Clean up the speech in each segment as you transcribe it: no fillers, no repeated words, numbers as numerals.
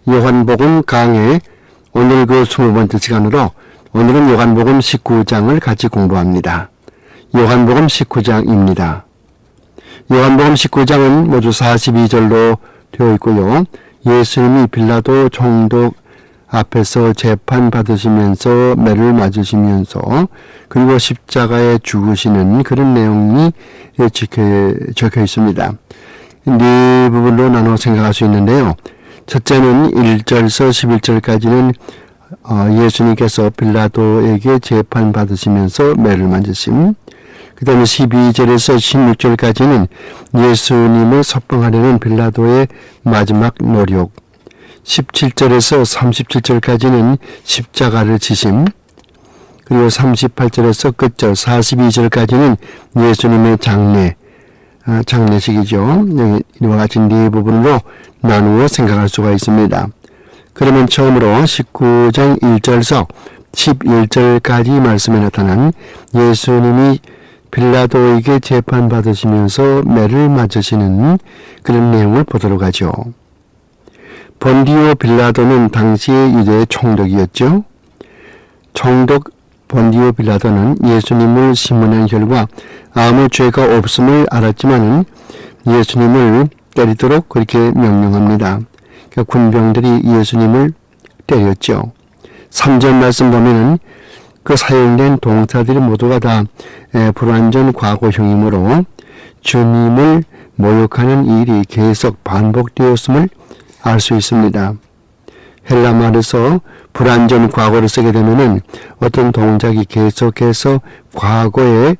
요한복음 강의 오늘 그 20번째 시간으로 오늘은 요한복음 19장을 같이 공부합니다. 요한복음 19장입니다. 요한복음 19장은 모두 42절로 되어 있고요. 예수님이 빌라도 총독 앞에서 재판받으시면서 매를 맞으시면서 그리고 십자가에 죽으시는 그런 내용이 적혀 있습니다. 네 부분으로 나눠 생각할 수 있는데요. 첫째는 1절에서 11절까지는 예수님께서 빌라도에게 재판받으시면서 매를 맞으심, 그 다음에 12절에서 16절까지는 예수님을 석방하려는 빌라도의 마지막 노력, 17절에서 37절까지는 십자가를 지심, 그리고 38절에서 끝절 42절까지는 예수님의 장례식이죠. 이와 같이 네 부분으로 나누어 생각할 수가 있습니다. 그러면 처음으로 19장 1절에서 11절까지 말씀에 나타난 예수님이 빌라도에게 재판받으시면서 매를 맞으시는 그런 내용을 보도록 하죠. 본디오 빌라도는 당시의 유대의 총독이었죠. 총독 본디오 빌라도는 예수님을 심문한 결과 아무 죄가 없음을 알았지만은 예수님을 때리도록 그렇게 명령합니다. 그러니까 군병들이 예수님을 때렸죠. 3절 말씀 보면은 그 사용된 동사들이 모두가 다 불완전 과거형이므로 주님을 모욕하는 일이 계속 반복되었음을 알 수 있습니다. 헬라 말에서 불완전 과거를 쓰게 되면은 어떤 동작이 계속해서 과거에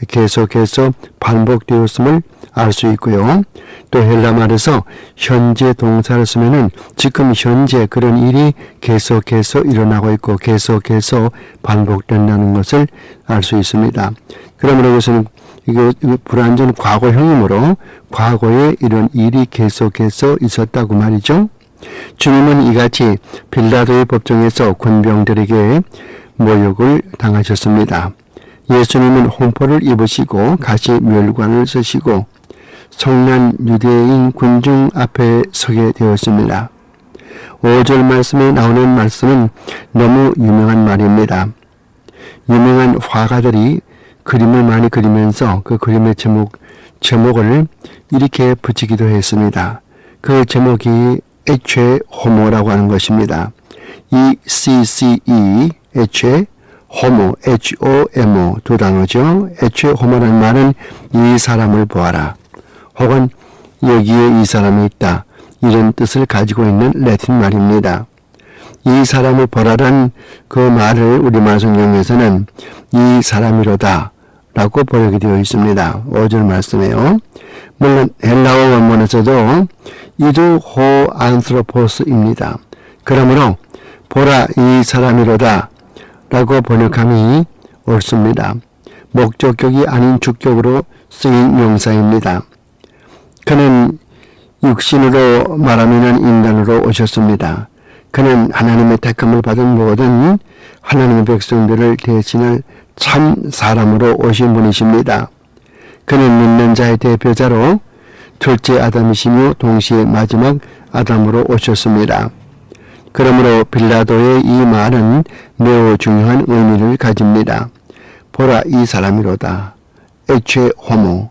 계속해서 반복되었음을 알 수 있고요. 또 헬라 말에서 현재 동사를 쓰면은 지금 현재 그런 일이 계속해서 일어나고 있고 계속해서 반복된다는 것을 알 수 있습니다. 그러므로 이것은 이거 불완전 과거형이므로 과거에 이런 일이 계속해서 있었다고 말이죠. 주님은 이같이 빌라도의 법정에서 군병들에게 모욕을 당하셨습니다. 예수님은 홍포를 입으시고 가시 멸관을 쓰시고 성난 유대인 군중 앞에 서게 되었습니다. 5절 말씀에 나오는 말씀은 너무 유명한 말입니다. 유명한 화가들이 그림을 많이 그리면서 그 그림의 제목을 이렇게 붙이기도 했습니다. 그 제목이 에체 호모라고 하는 것입니다. ECCE, 에체 호모, HOMO 두 단어죠. 에체 호모라는 말은 이 사람을 보아라, 혹은 여기에 이 사람이 있다, 이런 뜻을 가지고 있는 라틴 말입니다. 이 사람을 보라란 그 말을 우리말 성경에서는 이 사람이로다 라고 번역이 되어 있습니다. 5절 말씀에요. 물론 헬라어 원문에서도 이두 호 안스로포스입니다. 그러므로 보라 이 사람이로다 라고 번역함이 옳습니다. 목적격이 아닌 주격으로 쓰인 명사입니다. 그는 육신으로 말하면 인간으로 오셨습니다. 그는 하나님의 택함을 받은 모든 하나님의 백성들을 대신할 참 사람으로 오신 분이십니다. 그는 믿는 자의 대표자로 둘째 아담이시며 동시에 마지막 아담으로 오셨습니다. 그러므로 빌라도의 이 말은 매우 중요한 의미를 가집니다. 보라 이 사람이로다. 에체 호모.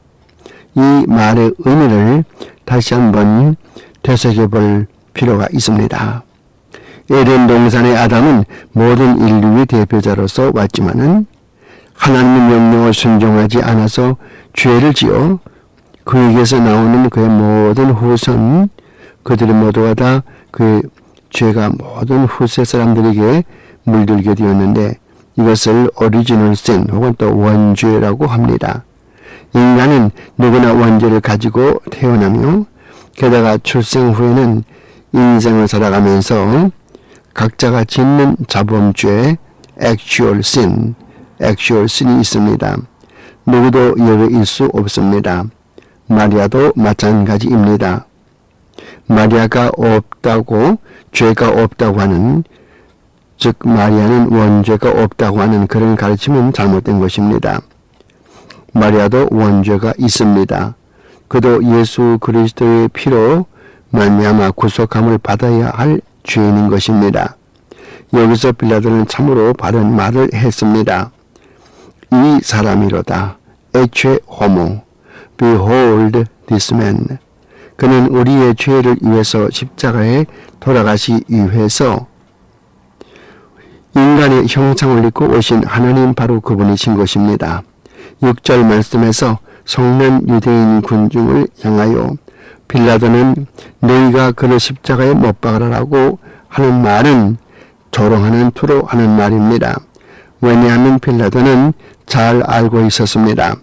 이 말의 의미를 다시 한번 되새겨볼 필요가 있습니다. 에덴 동산의 아담은 모든 인류의 대표자로서 왔지만은 하나님의 명령을 순종하지 않아서 죄를 지어 그에게서 나오는 그의 모든 후손, 그들이 모두가 다 그 죄가 모든 후세 사람들에게 물들게 되었는데 이것을 오리지널 sin 혹은 또 원죄라고 합니다. 인간은 누구나 원죄를 가지고 태어나며 게다가 출생 후에는 인생을 살아가면서 각자가 짓는 자범죄, actual sin이 있습니다. 누구도 예외일 수 없습니다. 마리아도 마찬가지입니다. 마리아가 없다고, 죄가 없다고 하는, 즉 마리아는 원죄가 없다고 하는 그런 가르침은 잘못된 것입니다. 마리아도 원죄가 있습니다. 그도 예수 그리스도의 피로 말미암아 구속함을 받아야 할 죄인인 것입니다. 여기서 빌라도는 참으로 바른 말을 했습니다. 이 사람이로다. 에체 호모. Behold this man. 그는 우리의 죄를 위해서 십자가에 돌아가시기 위해서 인간의 형상을 입고 오신 하나님 바로 그분이신 것입니다. 6절 말씀에서 성난 유대인 군중을 향하여 빌라도는 너희가 그를 십자가에 못 박으라고 하는 말은 조롱하는 투로 하는 말입니다. 왜냐하면 빌라도는 잘 알고 있었습니다.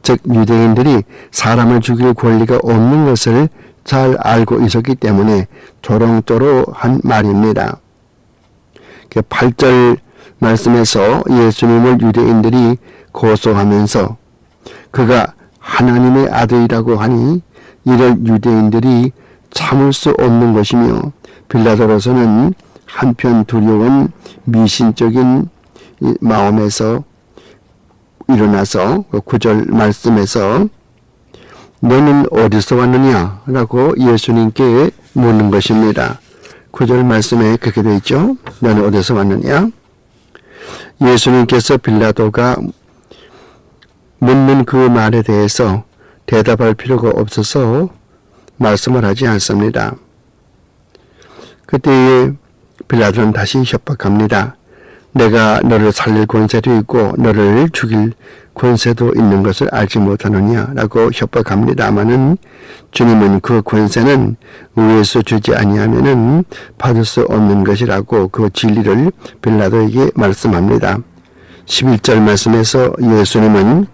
즉 유대인들이 사람을 죽일 권리가 없는 것을 잘 알고 있었기 때문에 조롱조로 한 말입니다. 8절 말씀에서 예수님을 유대인들이 고소하면서 그가 하나님의 아들이라고 하니 이를 유대인들이 참을 수 없는 것이며 빌라도로서는 한편 두려운 미신적인 마음에서 일어나서 9절 말씀에서 너는 어디서 왔느냐 라고 예수님께 묻는 것입니다. 9절 말씀에 그렇게 되어 있죠. 너는 어디서 왔느냐? 예수님께서 빌라도가 묻는 그 말에 대해서 대답할 필요가 없어서 말씀을 하지 않습니다. 그때에 빌라도는 다시 협박합니다. 내가 너를 살릴 권세도 있고 너를 죽일 권세도 있는 것을 알지 못하느냐 라고 협박합니다마는 주님은 그 권세는 위에서 주지 아니하면은 받을 수 없는 것이라고 그 진리를 빌라도에게 말씀합니다. 11절 말씀에서 예수님은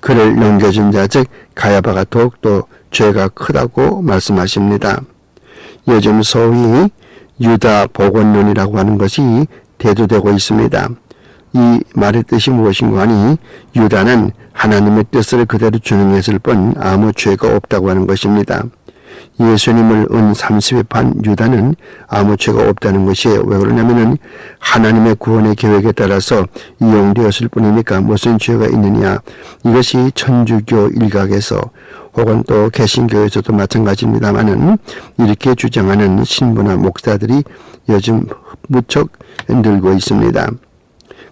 그를 넘겨준 자 즉 가야바가 더욱더 죄가 크다고 말씀하십니다. 요즘 소위 유다 복원론이라고 하는 것이 대두되고 있습니다. 이 말의 뜻이 무엇인가 하니 유다는 하나님의 뜻을 그대로 준행했을 뿐 아무 죄가 없다고 하는 것입니다. 예수님을 은 30회 판 유다는 아무 죄가 없다는 것이에요. 왜 그러냐면은 하나님의 구원의 계획에 따라서 이용되었을 뿐이니까 무슨 죄가 있느냐. 이것이 천주교 일각에서 혹은 또 개신교에서도 마찬가지입니다만은 이렇게 주장하는 신부나 목사들이 요즘 무척 늘고 있습니다.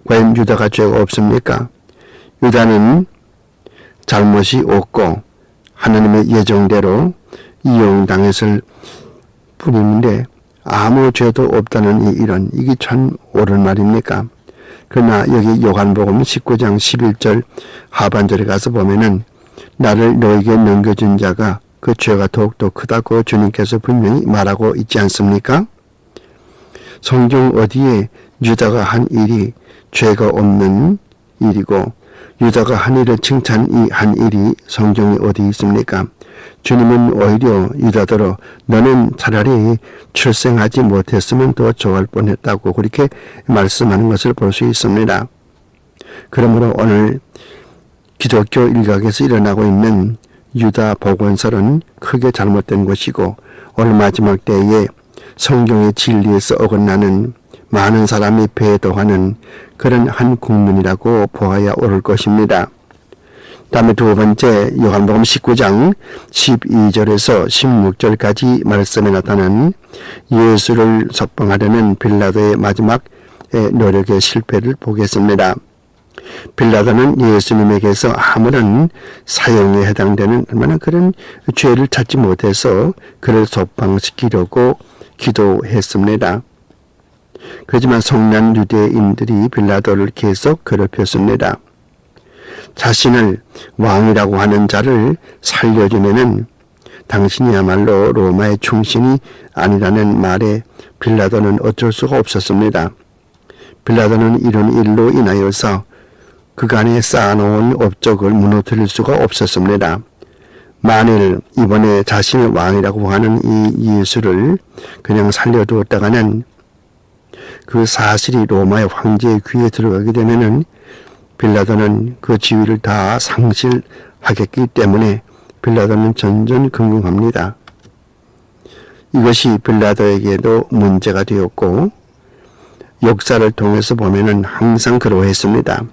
과연 유다가 죄가 없습니까? 유다는 잘못이 없고 하나님의 예정대로 이용당했을 뿐인데 아무 죄도 없다는 이게 참 옳은 말입니까? 그러나 여기 요한복음 19장 11절 하반절에 가서 보면은 나를 너에게 넘겨준 자가 그 죄가 더욱더 크다고 주님께서 분명히 말하고 있지 않습니까? 성경 어디에 유다가 한 일이 죄가 없는 일이고 유다가 한 일을 칭찬한 일이 성경에 어디 있습니까? 주님은 오히려 유다더러 너는 차라리 출생하지 못했으면 더 좋을 뻔했다고 그렇게 말씀하는 것을 볼 수 있습니다. 그러므로 오늘 기독교 일각에서 일어나고 있는 유다 복원설은 크게 잘못된 것이고 오늘 마지막 때에 성경의 진리에서 어긋나는 많은 사람이 배도하는 그런 한 국민이라고 보아야 옳을 것입니다. 다음에 두 번째 요한복음 19장 12절에서 16절까지 말씀에 나타난 예수를 석방하려는 빌라도의 마지막 노력의 실패를 보겠습니다. 빌라도는 예수님에게서 아무런 사형에 해당되는 얼마나 그런 죄를 찾지 못해서 그를 석방시키려고 기도했습니다. 그렇지만 성난 유대인들이 빌라도를 계속 괴롭혔습니다. 자신을 왕이라고 하는 자를 살려주면은 당신이야말로 로마의 충신이 아니라는 말에 빌라도는 어쩔 수가 없었습니다. 빌라도는 이런 일로 인하여서 그간에 쌓아놓은 업적을 무너뜨릴 수가 없었습니다. 만일 이번에 자신을 왕이라고 하는 이 예수를 그냥 살려두었다가는 그 사실이 로마의 황제의 귀에 들어가게 되면은 빌라도는 그 지위를 다 상실하겠기 때문에 빌라도는 전전긍긍합니다. 이것이 빌라도에게도 문제가 되었고 역사를 통해서 보면은 항상 그러했습니다.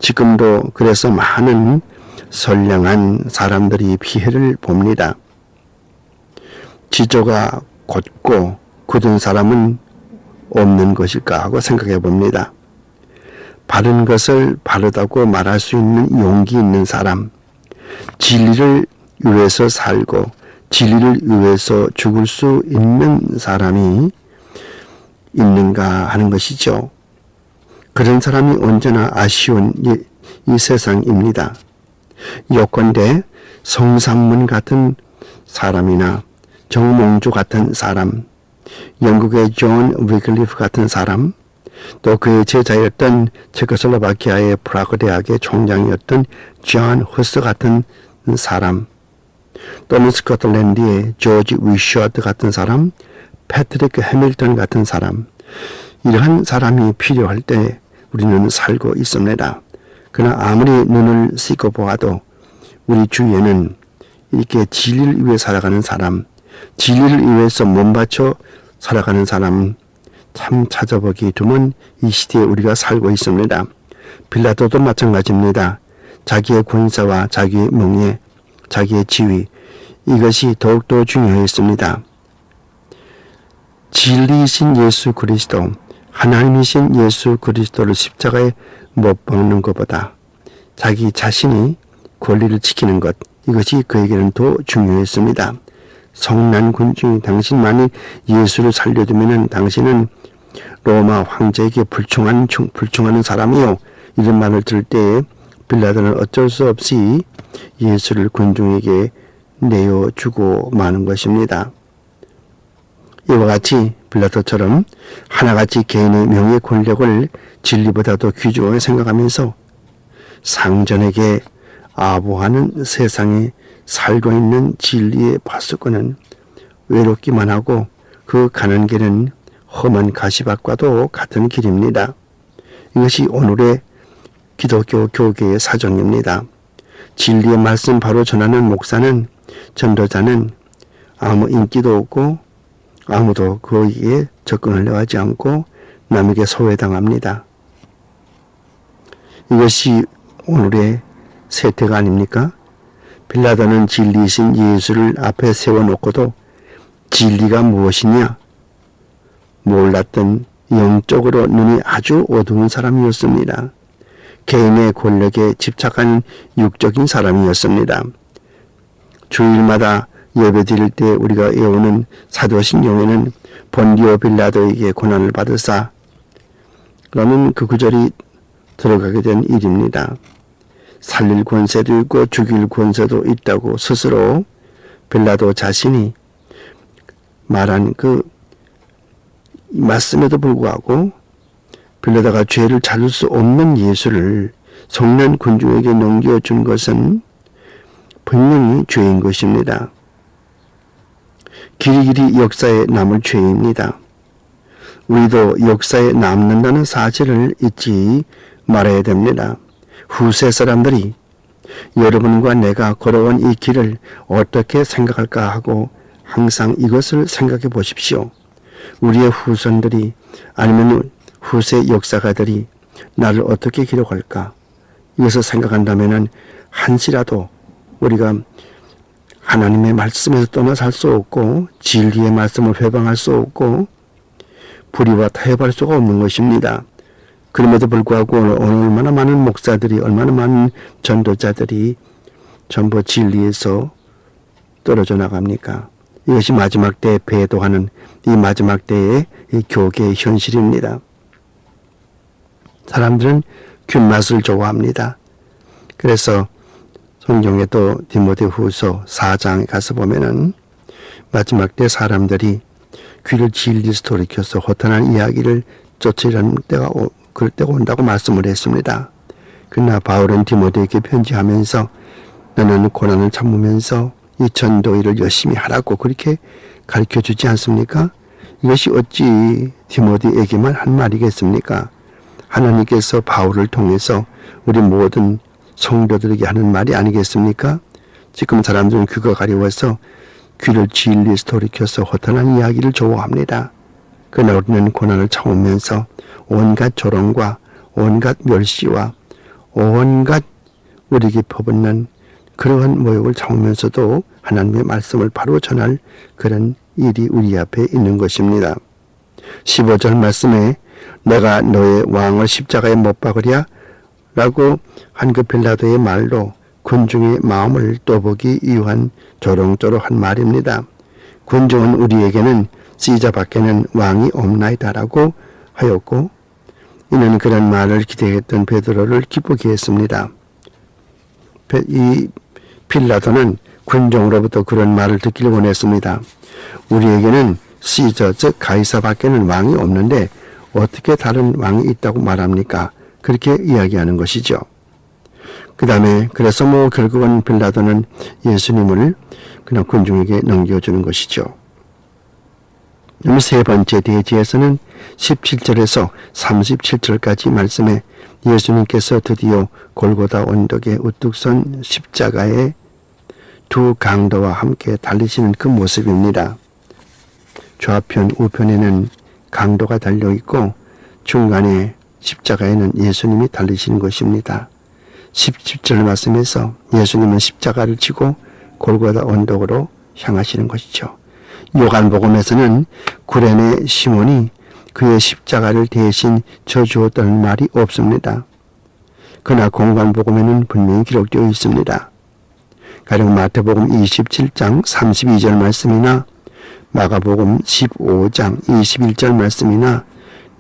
지금도 그래서 많은 선량한 사람들이 피해를 봅니다. 지조가 곧고 굳은 사람은 없는 것일까 하고 생각해 봅니다. 바른 것을 바르다고 말할 수 있는 용기 있는 사람, 진리를 위해서 살고 진리를 위해서 죽을 수 있는 사람이 있는가 하는 것이죠. 그런 사람이 언제나 아쉬운 이 세상입니다. 요컨대 성삼문 같은 사람이나 정몽주 같은 사람, 영국의 존 위클리프 같은 사람, 또 그의 제자였던 체코슬로바키아의 프라그 대학의 총장이었던 존 후스 같은 사람, 또는 스코틀랜드의 조지 위셔드 같은 사람, 패트릭 해밀턴 같은 사람, 이러한 사람이 필요할 때 우리는 살고 있습니다. 그러나 아무리 눈을 씻고 보아도 우리 주위에는 이렇게 진리를 위해 살아가는 사람, 진리를 위해서 몸바쳐 살아가는 사람 참 찾아보기 드문 이 시대에 우리가 살고 있습니다. 빌라도도 마찬가지입니다. 자기의 권세와 자기의 명예, 자기의 지위, 이것이 더욱더 중요했습니다. 진리이신 예수 그리스도, 하나님이신 예수 그리스도를 십자가에 못 박는 것보다 자기 자신이 권리를 지키는 것, 이것이 그에게는 더 중요했습니다. 성난 군중이 당신만이 예수를 살려두면 당신은 로마 황제에게 불충하는 사람이요. 이런 말을 들을 때 빌라도는 어쩔 수 없이 예수를 군중에게 내어주고 마는 것입니다. 이와 같이 빌라도처럼 하나같이 개인의 명예 권력을 진리보다도 귀중하게 생각하면서 상전에게 아부하는 세상에 살고 있는 진리의 파수꾼은 외롭기만 하고 그 가는 길은 험한 가시밭과도 같은 길입니다. 이것이 오늘의 기독교 교계의 사정입니다. 진리의 말씀 바로 전하는 목사는, 전도자는 아무 인기도 없고 아무도 그에게 접근하려 하지 않고 남에게 소외당합니다. 이것이 오늘의 세태가 아닙니까? 빌라도는 진리이신 예수를 앞에 세워놓고도 진리가 무엇이냐 몰랐던 영적으로 눈이 아주 어두운 사람이었습니다. 개인의 권력에 집착한 육적인 사람이었습니다. 주일마다 예배 드릴 때 우리가 외우는 사도신경에는 본디오 빌라도에게 고난을 받으사, 그러면 그 구절이 들어가게 된 일입니다. 살릴 권세도 있고 죽일 권세도 있다고 스스로 빌라도 자신이 말한 그 말씀에도 불구하고 빌라도가 죄를 찾을 수 없는 예수를 성난 군중에게 넘겨준 것은 분명히 죄인 것입니다. 길이길이 역사에 남을 죄입니다. 우리도 역사에 남는다는 사실을 잊지 말아야 됩니다. 후세 사람들이 여러분과 내가 걸어온 이 길을 어떻게 생각할까 하고 항상 이것을 생각해 보십시오. 우리의 후손들이 아니면 후세 역사가들이 나를 어떻게 기록할까? 이것을 생각한다면 한시라도 우리가 하나님의 말씀에서 떠나 살 수 없고 진리의 말씀을 회방할 수 없고 불의와 타협할 수가 없는 것입니다. 그럼에도 불구하고 얼마나 많은 목사들이, 얼마나 많은 전도자들이 전부 진리에서 떨어져 나갑니까? 이것이 마지막 때에 배도하는 이 마지막 때의 이 교계의 현실입니다. 사람들은 균맛을 좋아합니다. 그래서 성경에도 디모데후서 4장에 가서 보면은 마지막 때 사람들이 귀를 진리에서 돌이켜서 허탄한 이야기를 쫓으려는 때가 그럴 때가 온다고 말씀을 했습니다. 그러나 바울은 디모데에게 편지하면서 너는 고난을 참으면서 이 전도일을 열심히 하라고 그렇게 가르쳐주지 않습니까? 이것이 어찌 디모데에게만 한 말이겠습니까? 하나님께서 바울을 통해서 우리 모든 성도들에게 하는 말이 아니겠습니까? 지금 사람들은 귀가 가려워서 귀를 진리에서 돌이켜서 허탄한 이야기를 좋아합니다. 그러나 우리는 고난을 참으면서 온갖 조롱과 온갖 멸시와 온갖 우리에게 퍼붓는 그러한 모욕을 참으면서도 하나님의 말씀을 바로 전할 그런 일이 우리 앞에 있는 것입니다. 15절 말씀에 내가 너의 왕을 십자가에 못 박으랴 라고 한 그 빌라도의 말로 군중의 마음을 떠보기 위한 조롱조롱한 말입니다. 군중은 우리에게는 시자 밖에는 왕이 없나이다 라고 하였고, 이는 그런 말을 기대했던 베드로를 기쁘게 했습니다. 이 빌라도는 군중으로부터 그런 말을 듣기를 원했습니다. 우리에게는 시저 즉 가이사 밖에는 왕이 없는데 어떻게 다른 왕이 있다고 말합니까? 그렇게 이야기하는 것이죠. 그 다음에 그래서 결국은 빌라도는 예수님을 그냥 군중에게 넘겨주는 것이죠. 세 번째 대지에서는 17절에서 37절까지 말씀에 예수님께서 드디어 골고다 언덕에 우뚝 선 십자가에 두 강도와 함께 달리시는 그 모습입니다. 좌편 우편에는 강도가 달려있고 중간에 십자가에는 예수님이 달리시는 것입니다. 17절 말씀에서 예수님은 십자가를 지고 골고다 언덕으로 향하시는 것이죠. 요한복음에서는 구레네 시몬이 그의 십자가를 대신 져주었다는 말이 없습니다. 그러나 공관복음에는 분명히 기록되어 있습니다. 가령 마태복음 27장 32절 말씀이나 마가복음 15장 21절 말씀이나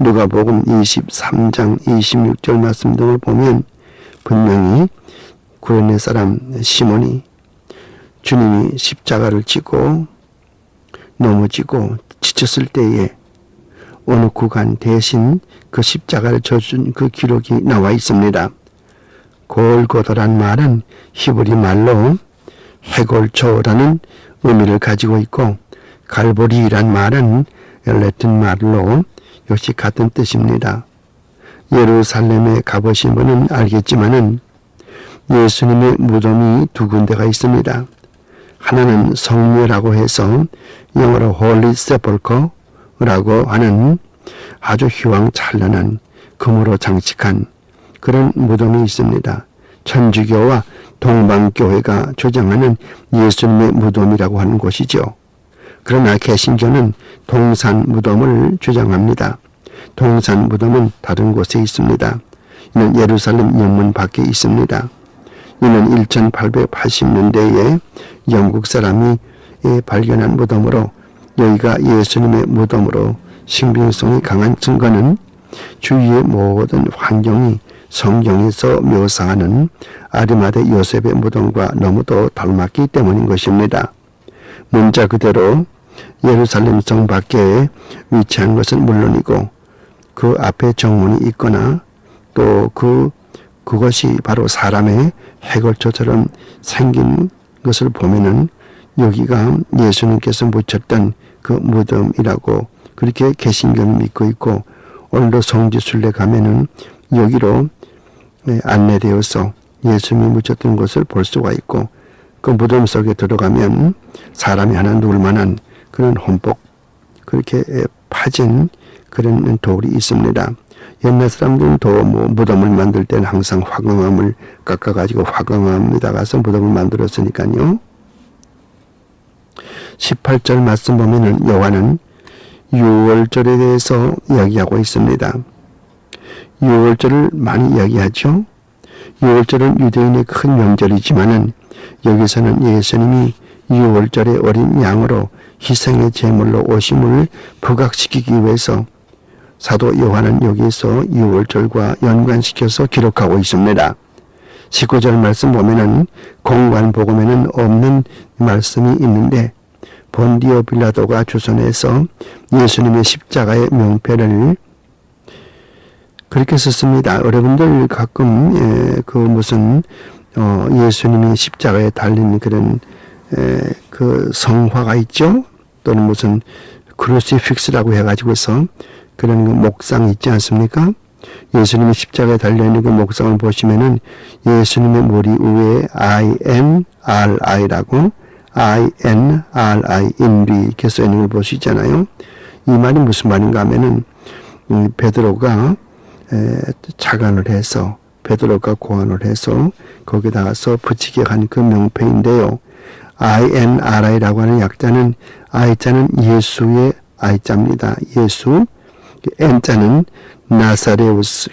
누가복음 23장 26절 말씀 등을 보면 분명히 구레네 사람 시몬이 주님이 십자가를 지고 넘어지고 지쳤을 때에 어느 구간 대신 그 십자가를 져준 그 기록이 나와 있습니다. 골고다란 말은 히브리 말로 해골초라는 의미를 가지고 있고, 갈보리란 말은 라틴 말로 역시 같은 뜻입니다. 예루살렘에 가보신 분은 알겠지만은 예수님의 무덤이 두 군데가 있습니다. 하나는 성묘라고 해서 영어로 Holy Sepulchre라고 하는 아주 휘황찬란한 금으로 장식한 그런 무덤이 있습니다. 천주교와 동방교회가 주장하는 예수님의 무덤이라고 하는 곳이죠. 그러나 개신교는 동산 무덤을 주장합니다. 동산 무덤은 다른 곳에 있습니다. 이는 예루살렘 영문 밖에 있습니다. 이는 1880년대에 영국 사람이 발견한 무덤으로, 여기가 예수님의 무덤으로 신빙성이 강한 증거는 주위의 모든 환경이 성경에서 묘사하는 아리마대 요셉의 무덤과 너무도 닮았기 때문인 것입니다. 문자 그대로 예루살렘 성 밖에 위치한 것은 물론이고 그 앞에 정문이 있거나 또 그것이 바로 사람의 해골초처럼 생긴 것을 보면은 여기가 예수님께서 묻혔던 그 무덤이라고 그렇게 개신교는 믿고 있고, 오늘도 성지순례 가면은 여기로 안내되어서 예수님이 묻혔던 것을 볼 수가 있고, 그 무덤 속에 들어가면 사람이 하나 누울 만한 그런 흠뻑 그렇게 파진 그런 돌이 있습니다. 옛날 사람들은 무덤을 만들 때는 항상 화강암을 깎아가지고 화강암에다 가서 무덤을 만들었으니까요. 18절 말씀 보면은 요한은 유월절에 대해서 이야기하고 있습니다. 유월절을 많이 이야기하죠. 유월절은 유대인의 큰 명절이지만은 여기서는 예수님이 유월절의 어린 양으로 희생의 제물로 오심을 부각시키기 위해서 사도 요한은 여기서 유월절과 연관시켜서 기록하고 있습니다. 19절 말씀 보면은 공관복음에는 없는 말씀이 있는데, 본디오 빌라도가 주선해서 예수님의 십자가의 명패를 그렇게 썼습니다. 여러분들 가끔 예수님이 십자가에 달린 그런 그 성화가 있죠. 또는 무슨 크루시픽스라고 해가지고서 그런 그 목상 있지 않습니까? 예수님이 십자가에 달려있는 그 목상을 보시면은 예수님의 머리 위에 INRI라고 INRI 인리 이렇게 써있는 걸 볼 수 있잖아요. 이 말이 무슨 말인가 하면은 베드로가 착안을 해서 베드로가 고안을 해서 거기다가서 붙이게 한 그 명패인데요. INRI라고 하는 약자는 I자는 예수의 I자입니다. 예수 N자는 나사레우스.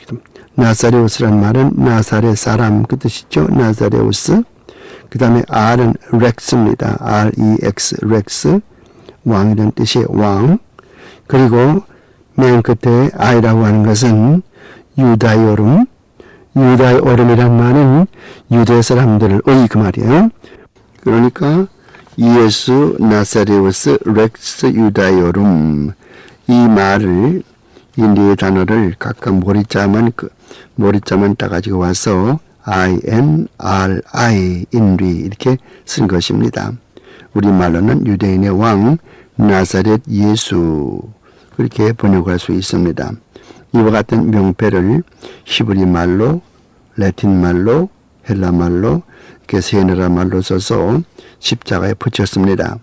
나사레우스란 말은 나사렛 사람 그 뜻이죠. 나사레우스. 그 다음에 R은 렉스입니다. R-E-X, 렉스. 왕이라는 뜻이에요. 왕. 그리고 맨 끝에 I라고 하는 것은 유다요름. 유다요름이란 말은 유대 사람들의 그 말이에요. 그러니까 예수 나사레우스 렉스 유다요름. 이 말을 이 네 단어를 각각 머리자만 따가지고 와서 I-N-R-I 인리 이렇게 쓴 것입니다. 우리말로는 유대인의 왕 나사렛 예수 그렇게 번역할 수 있습니다. 이와 같은 명패를 히브리 말로, 라틴 말로, 헬라 말로 이렇게 세 나라 말로 써서 십자가에 붙였습니다.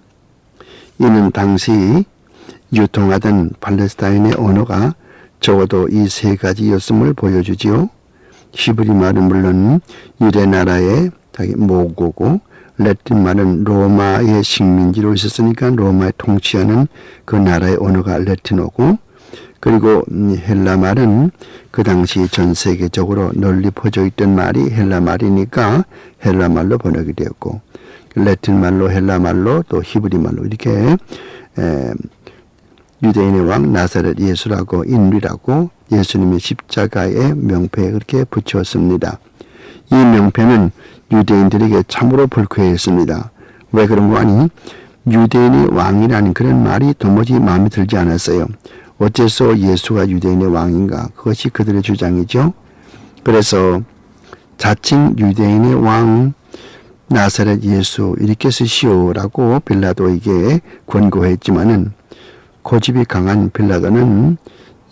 이는 당시 유통하던 팔레스타인의 언어가 적어도 이 세 가지였음을 보여주지요. 히브리 말은 물론 유대 나라의 모고고 라틴 말은 로마의 식민지로 있었으니까 로마에 통치하는 그 나라의 언어가 라틴어고 그리고 헬라 말은 그 당시 전 세계적으로 널리 퍼져 있던 말이 헬라 말이니까 헬라 말로 번역이 되었고 라틴 말로 헬라 말로 또 히브리 말로 이렇게 유대인의 왕 나사렛 예수라고 인리라고 예수님의 십자가의 명패에 그렇게 붙였습니다. 이 명패는 유대인들에게 참으로 불쾌했습니다. 왜 그런 거 아니? 유대인이 왕이라는 그런 말이 도무지 마음에 들지 않았어요. 어째서 예수가 유대인의 왕인가? 그것이 그들의 주장이죠. 그래서 자칭 유대인의 왕 나사렛 예수 이렇게 쓰시오라고 빌라도에게 권고했지만은 고집이 강한 빌라도는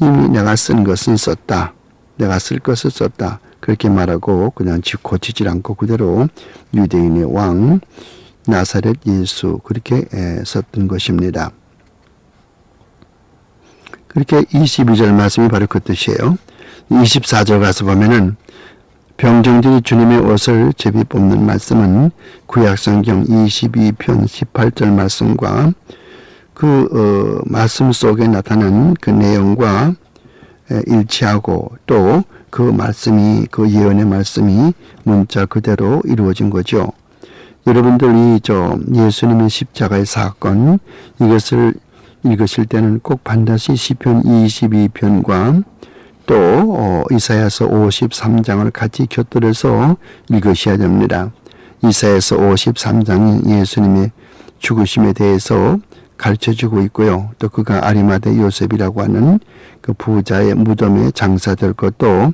이미 내가 쓴 것은 썼다. 내가 쓸 것을 썼다. 그렇게 말하고 그냥 고치질 않고 그대로 유대인의 왕 나사렛 예수 그렇게 썼던 것입니다. 그렇게 22절 말씀이 바로 그 뜻이에요. 24절 가서 보면은 병정들이 주님의 옷을 제비 뽑는 말씀은 구약성경 22편 18절 말씀과 그 말씀 속에 나타난 그 내용과 일치하고 또 그 말씀이 그 예언의 말씀이 문자 그대로 이루어진 거죠. 여러분들이 예수님의 십자가의 사건 이것을 읽으실 때는 꼭 반드시 시편 22편과 또 이사야서 53장을 같이 곁들여서 읽으셔야 됩니다. 이사야서 53장이 예수님의 죽으심에 대해서 가르쳐주고 있고요. 또 그가 아리마대 요셉이라고 하는 그 부자의 무덤에 장사될 것도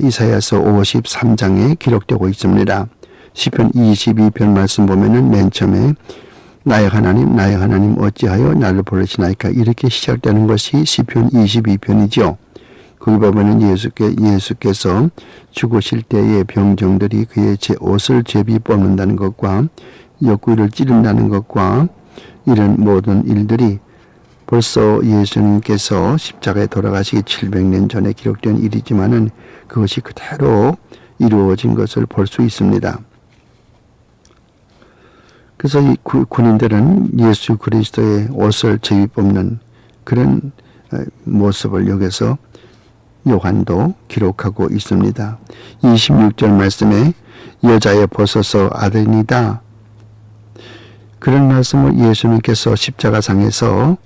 이사야서 53장에 기록되고 있습니다. 시편 22편 말씀 보면은 맨 처음에 나의 하나님 어찌하여 나를 부르시나이까 이렇게 시작되는 것이 시편 22편이죠. 거기 보면은 예수께서 죽으실 때에 병정들이 그의 옷을 제비 뽑는다는 것과 옆구리를 찌른다는 것과 이런 모든 일들이 벌써 예수님께서 십자가에 돌아가시기 700년 전에 기록된 일이지만은 그것이 그대로 이루어진 것을 볼 수 있습니다. 그래서 이 군인들은 예수 그리스도의 옷을 제비 뽑는 그런 모습을 여기서 요한도 기록하고 있습니다. 26절 말씀에 여자의 벗어서 아들이다. 그런 말씀을 예수님께서 십자가상에서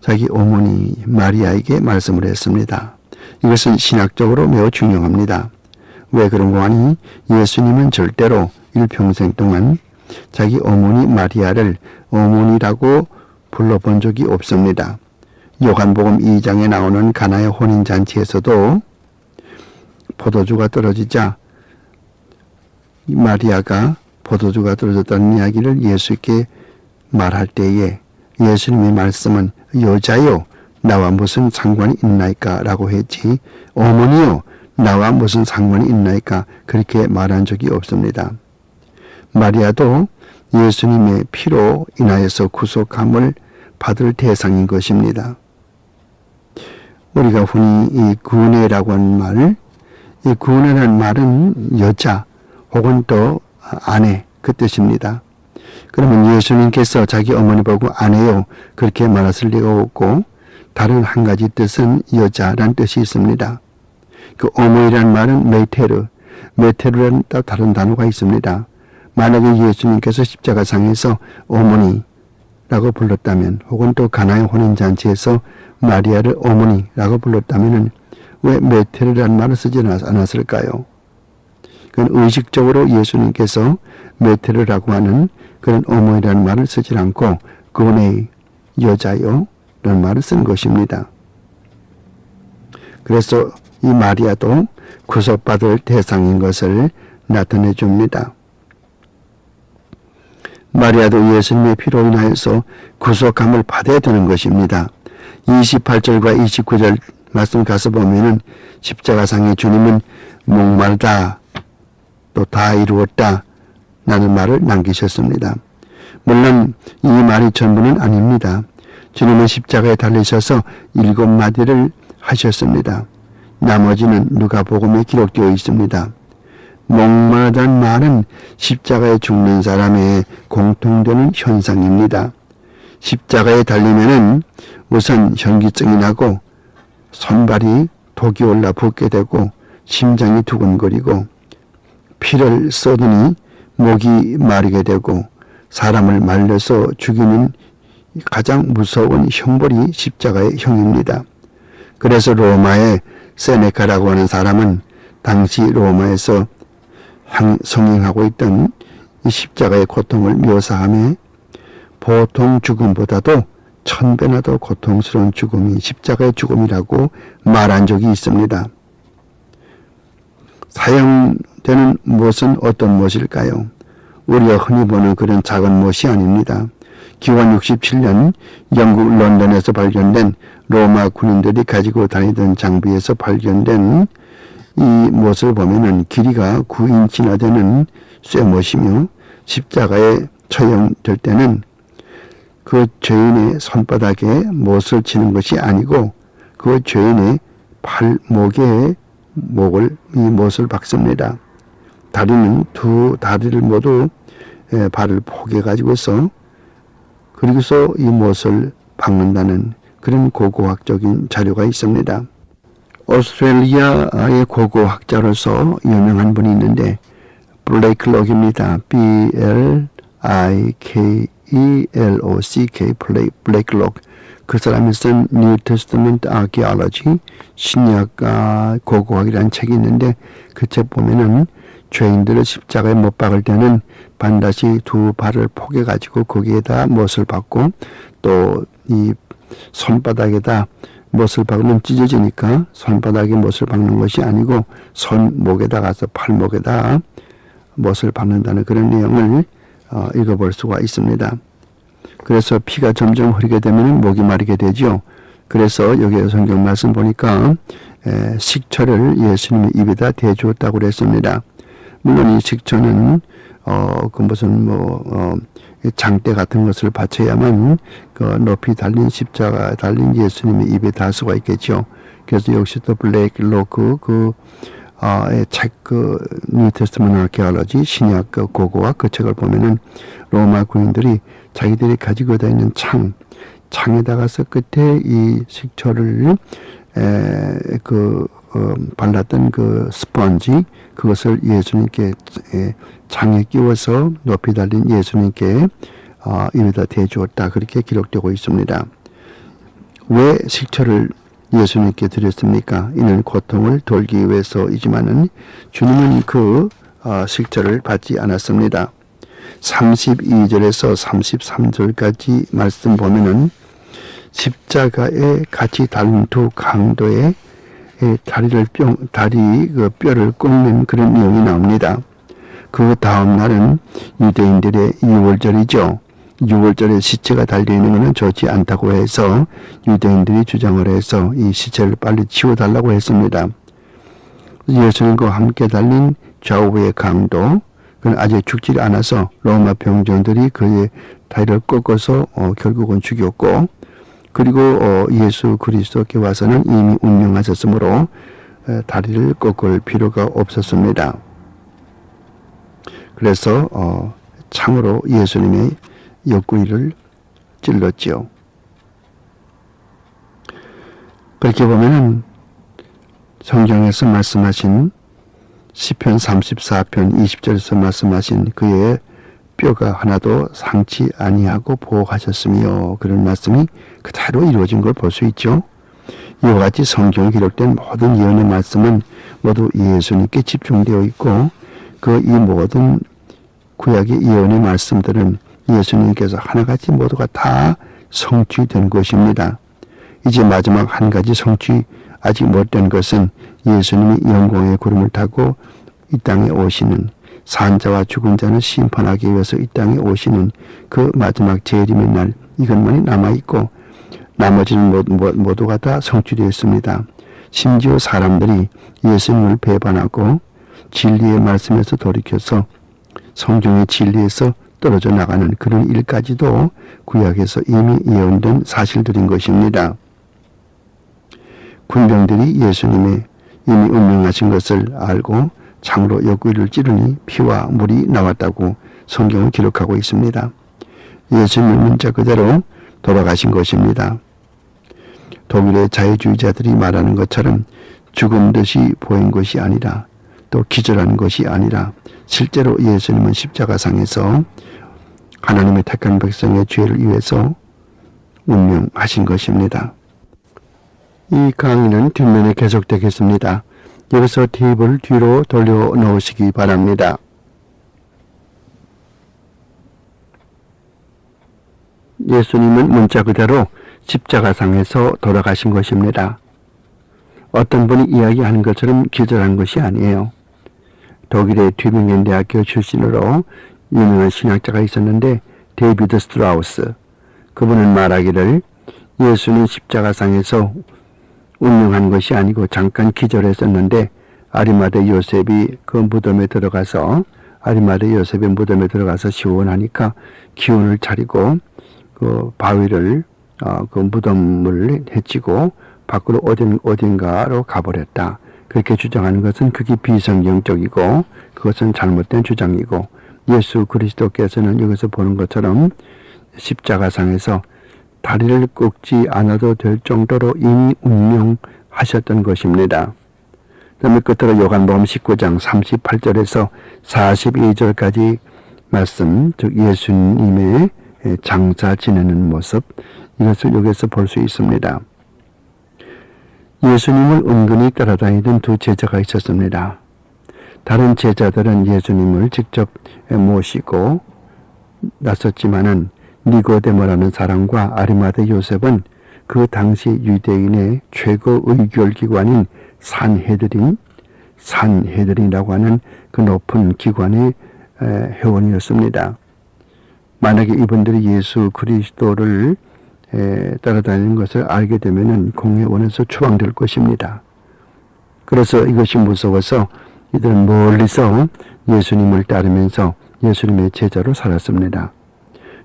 자기 어머니 마리아에게 말씀을 했습니다. 이것은 신학적으로 매우 중요합니다. 왜 그런 거 아니? 예수님은 절대로 일평생 동안 자기 어머니 마리아를 어머니라고 불러본 적이 없습니다. 요한복음 2장에 나오는 가나의 혼인잔치에서도 포도주가 떨어지자 마리아가 포도주가 떨어졌다는 이야기를 예수께 말할 때에 예수님의 말씀은 여자요 나와 무슨 상관이 있나이까 라고 했지 어머니요 나와 무슨 상관이 있나이까 그렇게 말한 적이 없습니다. 마리아도 예수님의 피로 인하여서 구속함을 받을 대상인 것입니다. 우리가 흔히 이 구원이라고 하는 말, 이 구원이라는 말은 여자 혹은 또 아내 그 뜻입니다. 그러면 예수님께서 자기 어머니 보고 아내요 그렇게 말하실 리가 없고 다른 한 가지 뜻은 여자란 뜻이 있습니다. 그 어머니란 말은 메테르라는 다른 단어가 있습니다. 만약에 예수님께서 십자가상에서 어머니라고 불렀다면, 혹은 또 가나의 혼인잔치에서 마리아를 어머니라고 불렀다면 왜 메테르라는 말을 쓰지 않았을까요? 그건 의식적으로 예수님께서 메테르라고 하는 그런 어머니라는 말을 쓰지 않고 그분의 여자요 라는 말을 쓴 것입니다. 그래서 이 마리아도 구속받을 대상인 것을 나타내 줍니다. 마리아도 예수님의 피로 인하여서 구속함을 받아야 되는 것입니다. 28절과 29절 말씀 가서 보면은 십자가상의 주님은 목말다 또 다 이루었다 라는 말을 남기셨습니다. 물론 이 말이 전부는 아닙니다. 주님은 십자가에 달리셔서 7마디를 하셨습니다. 나머지는 누가복음에 기록되어 있습니다. 목마르다는 말은 십자가에 죽는 사람의 공통되는 현상입니다. 십자가에 달리면은 우선 현기증이 나고 손발이 독이 올라 붓게 되고 심장이 두근거리고 피를 쏟으니 목이 마르게 되고 사람을 말려서 죽이는 가장 무서운 형벌이 십자가의 형입니다. 그래서 로마의 세네카라고 하는 사람은 당시 로마에서 성행하고 있던 이 십자가의 고통을 묘사하며 보통 죽음보다도 1000배나 더 고통스러운 죽음이 십자가의 죽음이라고 말한 적이 있습니다. 사용되는 못은 어떤 못일까요? 우리가 흔히 보는 그런 작은 못이 아닙니다. 기원 67년 영국 런던에서 발견된 로마 군인들이 가지고 다니던 장비에서 발견된 이 못을 보면은 길이가 9인치나 되는 쇠못이며 십자가에 처형될 때는 그 죄인의 손바닥에 못을 치는 것이 아니고 그 죄인의 팔목에 이 못을 박습니다. 다리는 두 다리를 모두 발을 포개 가지고서 그리고서 이 못을 박는다는 그런 고고학적인 자료가 있습니다. 오스트레일리아의 고고학자로서 유명한 분이 있는데 블레이클록입니다. B-L-I-K-E-L-O-C-K 블레이클록. 그 사람이 쓴 New Testament Archaeology 신약 고고학이라는 책이 있는데 그 책 보면은 죄인들을 십자가에 못 박을 때는 반드시 두 발을 포개 가지고 거기에다 못을 박고 또 이 손바닥에다 못을 박으면 찢어지니까 손바닥에 못을 박는 것이 아니고 손목에다 가서 팔목에다 못을 박는다는 그런 내용을 읽어볼 수가 있습니다. 그래서 피가 점점 흐르게 되면 목이 마르게 되죠. 그래서 여기 성경 말씀 보니까 식초를 예수님의 입에다 대주었다고 그랬습니다. 물론 이 식초는 그 무슨 장대 같은 것을 바쳐야만 그 높이 달린 십자가 달린 예수님의 입에 닿을 수가 있겠죠. 그래서 역시 또 블레이클로크 책 뉴 테스트먼트 아케올로지 신약 고고학 그 책을 보면은 로마 군인들이 자기들이 가지고 다니는 창에다가서 끝에 이 식초를 발랐던 그 스펀지 그것을 예수님께 창에 끼워서 높이 달린 예수님께 입에다 대주었다 그렇게 기록되고 있습니다. 왜 식초를 예수님께 드렸습니까? 이는 고통을 돌기 위해서이지만은 주님은 그 식초를 받지 않았습니다. 32절에서 33절까지 말씀 보면은 십자가에 같이 달린 두 강도의 다리 뼈를 꺾는 그런 내용이 나옵니다. 그 다음 날은 유대인들의 유월절이죠. 6월절에 시체가 달려있는 것은 좋지 않다고 해서 유대인들이 주장을 해서 이 시체를 빨리 치워달라고 했습니다. 예수님과 함께 달린 좌우의 강도 그는 아직 죽지 않아서 로마 병정들이 그의 다리를 꺾어서 결국은 죽였고 그리고 예수 그리스도께 와서는 이미 운명하셨으므로 다리를 꺾을 필요가 없었습니다. 그래서 참으로 예수님의 옆구리를 찔렀지요. 이렇게 보면은 성경에서 말씀하신 시편 34편 20절에서 말씀하신 그의 뼈가 하나도 상치 아니하고 보호하셨으며, 그런 말씀이 그대로 이루어진 걸 볼 수 있죠. 이와 같이 성경에 기록된 모든 예언의 말씀은 모두 예수님께 집중되어 있고, 그 이 모든 구약의 예언의 말씀들은 예수님께서 하나같이 모두가 다 성취된 것입니다. 이제 마지막 한 가지 성취 아직 못된 것은 예수님이 영광의 구름을 타고 이 땅에 오시는, 산자와 죽은 자는 심판하기 위해서 이 땅에 오시는 그 마지막 재림의 날, 이것만이 남아있고 나머지는 모두가 다 성취되어 있습니다. 심지어 사람들이 예수님을 배반하고 진리의 말씀에서 돌이켜서 성경의 진리에서 떨어져 나가는 그런 일까지도 구약에서 이미 예언된 사실들인 것입니다. 군병들이 예수님의 이미 운명하신 것을 알고 창으로 옆구리를 찌르니 피와 물이 나왔다고 성경은 기록하고 있습니다. 예수님의 문자 그대로 돌아가신 것입니다. 독일의 자유주의자들이 말하는 것처럼 죽은 듯이 보인 것이 아니라, 또 기절한 것이 아니라 실제로 예수님은 십자가상에서 하나님의 택한 백성의 죄를 위해서 운명하신 것입니다. 이 강의는 뒷면에 계속되겠습니다. 여기서 팁을 뒤로 돌려 놓으시기 바랍니다. 예수님은 문자 그대로 십자가상에서 돌아가신 것입니다. 어떤 분이 이야기하는 것처럼 기절한 것이 아니에요. 독일의 튜빙겐 대학교 출신으로 유명한 신학자가 있었는데, 데이비드 스트라우스, 그분은 말하기를 예수는 십자가상에서 운명한 것이 아니고 잠깐 기절했었는데, 아리마대 요셉이 그 무덤에 들어가서 시원하니까 기운을 차리고 그 바위를 그 무덤을 헤치고 밖으로 어딘가로 가버렸다. 그렇게 주장하는 것은 극히 비성경적이고 그것은 잘못된 주장이고, 예수 그리스도께서는 여기서 보는 것처럼 십자가상에서 다리를 꺾지 않아도 될 정도로 이미 운명하셨던 것입니다. 그다음에 끝으로 요한복음 19장 38절에서 42절까지 말씀, 즉 예수님의 장사 지내는 모습, 이것을 여기서 볼 수 있습니다. 예수님을 은근히 따라다니던 두 제자가 있었습니다. 다른 제자들은 예수님을 직접 모시고 나섰지만은 니고데모라는 사람과 아리마대 요셉은 그 당시 유대인의 최고 의결기관인 산헤드린이라고 하는 그 높은 기관의 회원이었습니다. 만약에 이분들이 예수 그리스도를 따라다니는 것을 알게 되면 공회원에서 추방될 것입니다. 그래서 이것이 무서워서 이들은 멀리서 예수님을 따르면서 예수님의 제자로 살았습니다.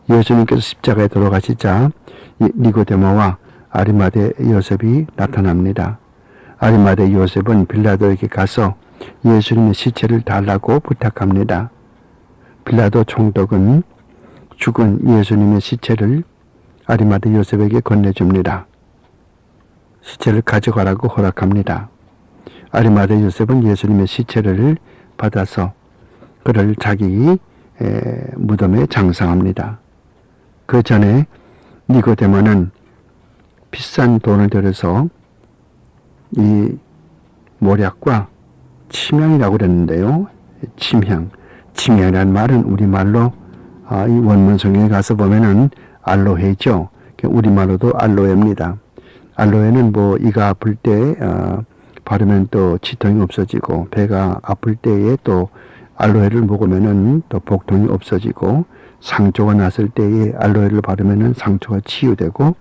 예수님께서 십자가에 돌아가시자 니고데모와 아리마대 요셉이 나타납니다. 아리마대 요셉은 빌라도에게 가서 예수님의 시체를 달라고 부탁합니다. 빌라도 총독은 죽은 예수님의 시체를 아리마대 요셉에게 건네줍니다. 시체를 가져가라고 허락합니다. 아리마대 요셉은 예수님의 시체를 받아서 그를 자기 무덤에 장사합니다. 그 전에 니고데모는 비싼 돈을 들여서 이 모략과 침향이라고 그랬는데요. 침향이라는 말은 우리말로 이 원문 성경에 가서 보면은 알로헤죠. 우리말로도 알로에입니다. 알로에는 이가 아플 때 바르면 또 치통이 없어지고, 배가 아플 때에 또 알로에를 먹으면은 또 복통이 없어지고, 상처가 났을 때에 알로에를 바르면은 상처가 치유되고,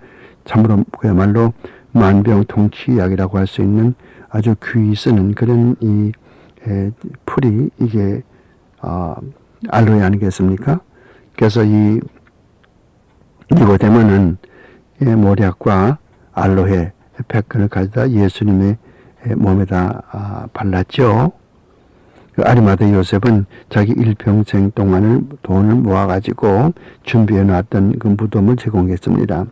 참으로 그야말로 만병통치약이라고 할 수 있는 아주 귀히 쓰는 그런 이 풀이 이게 알로에 아니겠습니까? 그래서 이 니고데모는 모략과 알로에 백근을 가져다 예수님의 몸에다 발랐죠. 아리마대 요셉은 자기 일평생 동안을 돈을 모아가지고 준비해 놨던 그 무덤을 제공했습니다.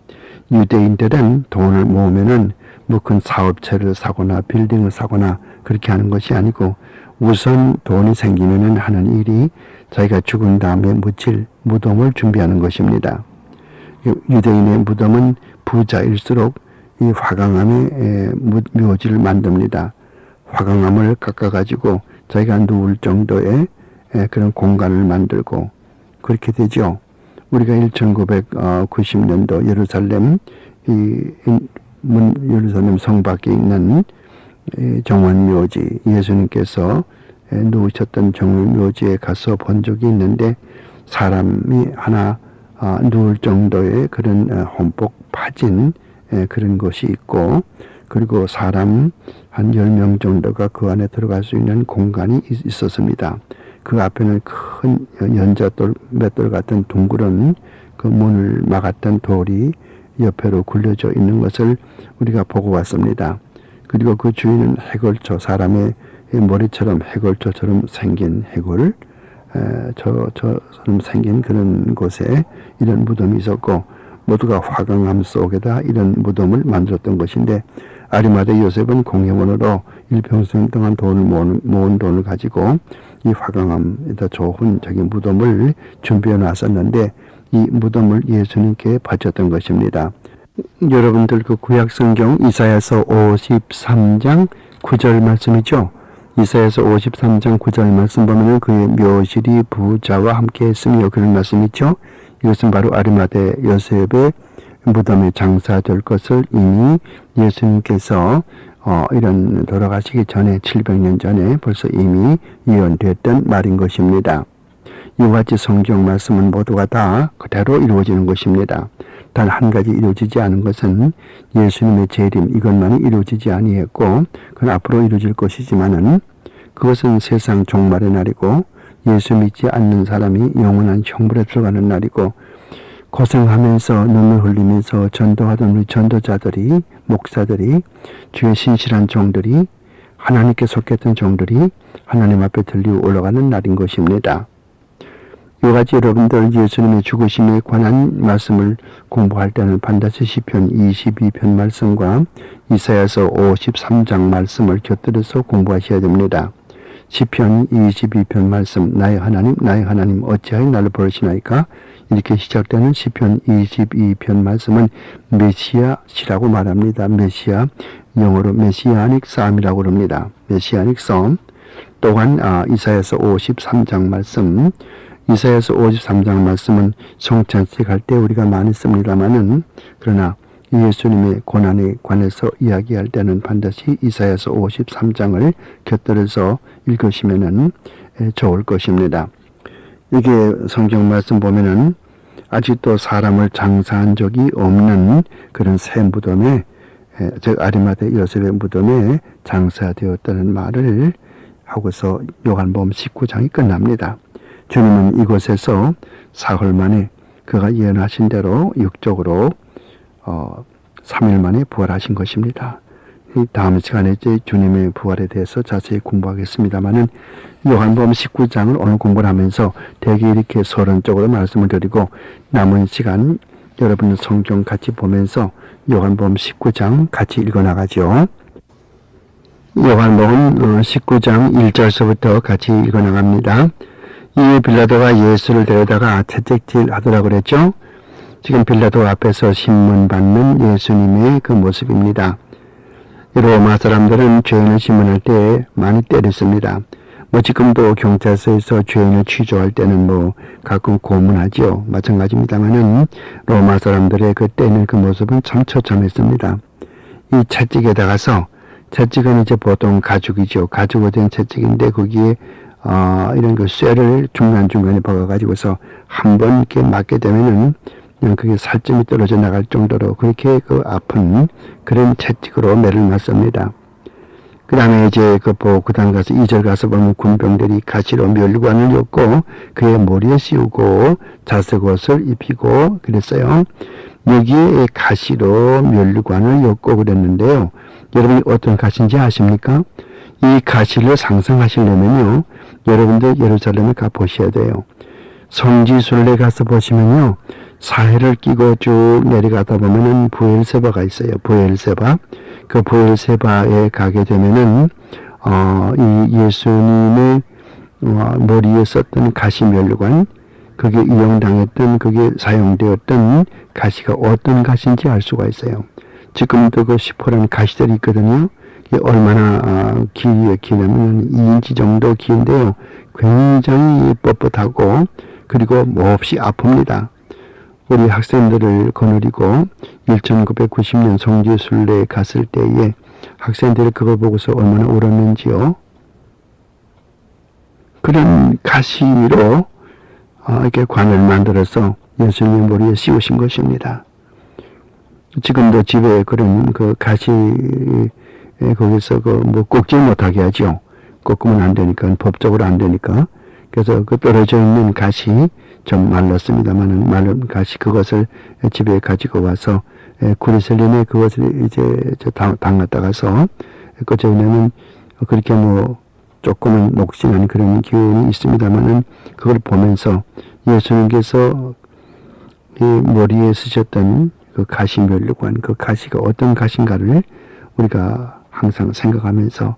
유대인들은 돈을 모으면은 뭐 큰 사업체를 사거나 빌딩을 사거나 그렇게 하는 것이 아니고 우선 돈이 생기면은 하는 일이 자기가 죽은 다음에 묻힐 무덤을 준비하는 것입니다. 유대인의 무덤은 부자일수록 이 화강암의 묘지를 만듭니다. 화강암을 깎아가지고 자기가 누울 정도의 그런 공간을 만들고 그렇게 되죠. 우리가 1990년도 예루살렘 예루살렘 성 밖에 있는 정원묘지, 예수님께서 누우셨던 정원묘지에 가서 본 적이 있는데 사람이 하나 누울 정도의 그런 홈폭 파진 그런 것이 있고, 그리고 사람 한 10명 정도가 그 안에 들어갈 수 있는 공간이 있었습니다. 그 앞에는 큰 연자돌, 맷돌 같은 둥그런 그 문을 막았던 돌이 옆으로 굴려져 있는 것을 우리가 보고 왔습니다. 그리고 그 주위는 해골초, 사람의 머리처럼 해골초처럼 생긴 해골, 저처럼 생긴 그런 곳에 이런 무덤이 있었고, 모두가 화강암 속에다 이런 무덤을 만들었던 것인데, 아리마대 요셉은 공예원으로 일평생 동안 모은 돈을 가지고 이 화강암에다 좋은 자기 무덤을 준비해 놨었는데, 이 무덤을 예수님께 바쳤던 것입니다. 여러분들 그 구약성경 이사야서 53장 9절 말씀이죠. 이사야서 53장 9절 말씀 보면은 그의 묘실이 부자와 함께 했으며 그런 말씀 있죠. 이것은 바로 아리마대 요셉의 무덤에 장사될 것을 이미 예수님께서 이런 돌아가시기 전에 700년 전에 벌써 이미 예언됐던 말인 것입니다. 이와 같이 성경 말씀은 모두가 다 그대로 이루어지는 것입니다. 단 한 가지 이루어지지 않은 것은 예수님의 재림, 이것만이 이루어지지 아니했고 그건 앞으로 이루어질 것이지만은 그것은 세상 종말의 날이고 예수 믿지 않는 사람이 영원한 형벌에 들어가는 날이고, 고생하면서 눈물 흘리면서 전도하던 우리 전도자들이, 목사들이, 주의 신실한 종들이, 하나님께 속했던 종들이 하나님 앞에 들리고 올라가는 날인 것입니다. 이와 같이 여러분들 예수님의 죽으심에 관한 말씀을 공부할 때는 반드시 시편 22편 말씀과 이사야서 53장 말씀을 곁들여서 공부하셔야 됩니다. 시편 22편 말씀, 나의 하나님 어찌하여 나를 버리시나이까? 이렇게 시작되는 시편 22편 말씀은 메시아시라고 말합니다. 메시아, 영어로 메시아닉 쌈이라고 합니다. 메시아닉 쌈. 또한 이사야서 53장 말씀, 이사야서 53장 말씀은 성찬식 할 때 우리가 많이 씁니다마는, 그러나 예수님의 고난에 관해서 이야기할 때는 반드시 이사야서 53장을 곁들여서 읽으시면 좋을 것입니다. 이게 성경 말씀 보면은 아직도 사람을 장사한 적이 없는 그런 새 무덤에, 즉 아리마대 요셉의 무덤에 장사되었다는 말을 하고서 요한복음 19장이 끝납니다. 주님은 이곳에서 사흘 만에 그가 예언하신 대로 육적으로 3일 만에 부활하신 것입니다. 다음 시간에 주님의 부활에 대해서 자세히 공부하겠습니다만은 요한복음 19장을 오늘 공부를 하면서 대개 이렇게 서론적으로 말씀을 드리고 남은 시간 여러분 성경 같이 보면서 요한복음 19장 같이 읽어나가죠. 요한복음 19장 1절서부터 같이 읽어나갑니다. 이에 빌라도가 예수를 데려다가 채찍질 하더라고 그랬죠. 지금 빌라도 앞에서 신문 받는 예수님의 그 모습입니다. 로마 사람들은 죄인을 신문할 때 많이 때렸습니다. 지금도 경찰서에서 죄인을 취조할 때는 가끔 고문하죠. 마찬가지입니다만은 로마 사람들의 그 때리는 그 모습은 참 처참했습니다. 이 채찍에다가서, 채찍은 이제 보통 가죽이죠. 가죽으로 된 채찍인데 거기에 이런 그 쇠를 중간중간에 박아가지고서 한 번 이렇게 맞게 되면은 그냥 그게 살점이 떨어져 나갈 정도로 그렇게 그 아픈 그런 채찍으로 매를 맞습니다. 그 다음에 이제 그 다음 가서 2절 가서 보면 군병들이 가시로 멸관을 엮고 그의 머리에 씌우고 자색 옷을 입히고 그랬어요. 여기에 가시로 멸관을 엮고 그랬는데요. 여러분이 어떤 가시인지 아십니까? 이 가시를 상상하시려면요, 여러분들 예루살렘에 가 보셔야 돼요. 성지순례 가서 보시면요, 사해를 끼고 쭉 내려가다 보면은 부엘세바가 있어요. 부엘세바. 그 부엘세바에 가게 되면은 이 예수님의 머리에 썼던 가시면류관, 그게 이용당했던, 그게 사용되었던 가시가 어떤 가시인지 알 수가 있어요. 지금도 그 시퍼런 가시들이 있거든요. 이게 얼마나 기냐면 2인치 정도 긴데요. 굉장히 뻣뻣하고 그리고 몹시 아픕니다. 우리 학생들을 거느리고 1990년 성지순례에 갔을 때에 학생들이 그걸 보고서 얼마나 울었는지요. 그런 가시로 이렇게 관을 만들어서 예수님 머리에 씌우신 것입니다. 지금도 집에 그런 그 가시 거기서 꺾지 못하게 하죠. 꺾으면 안 되니까, 법적으로 안 되니까. 그래서 그 떨어져 있는 가시 좀 말랐습니다만은 마른 가시 그것을 집에 가지고 와서 구리셀린에 그것을 이제 담갔다가서 그저에는 그렇게 조금은 녹진한 그런 기운이 있습니다만은 그걸 보면서 예수님께서 이 머리에 쓰셨던 그 가시면류관, 그 가시가 어떤 가시인가를 우리가 항상 생각하면서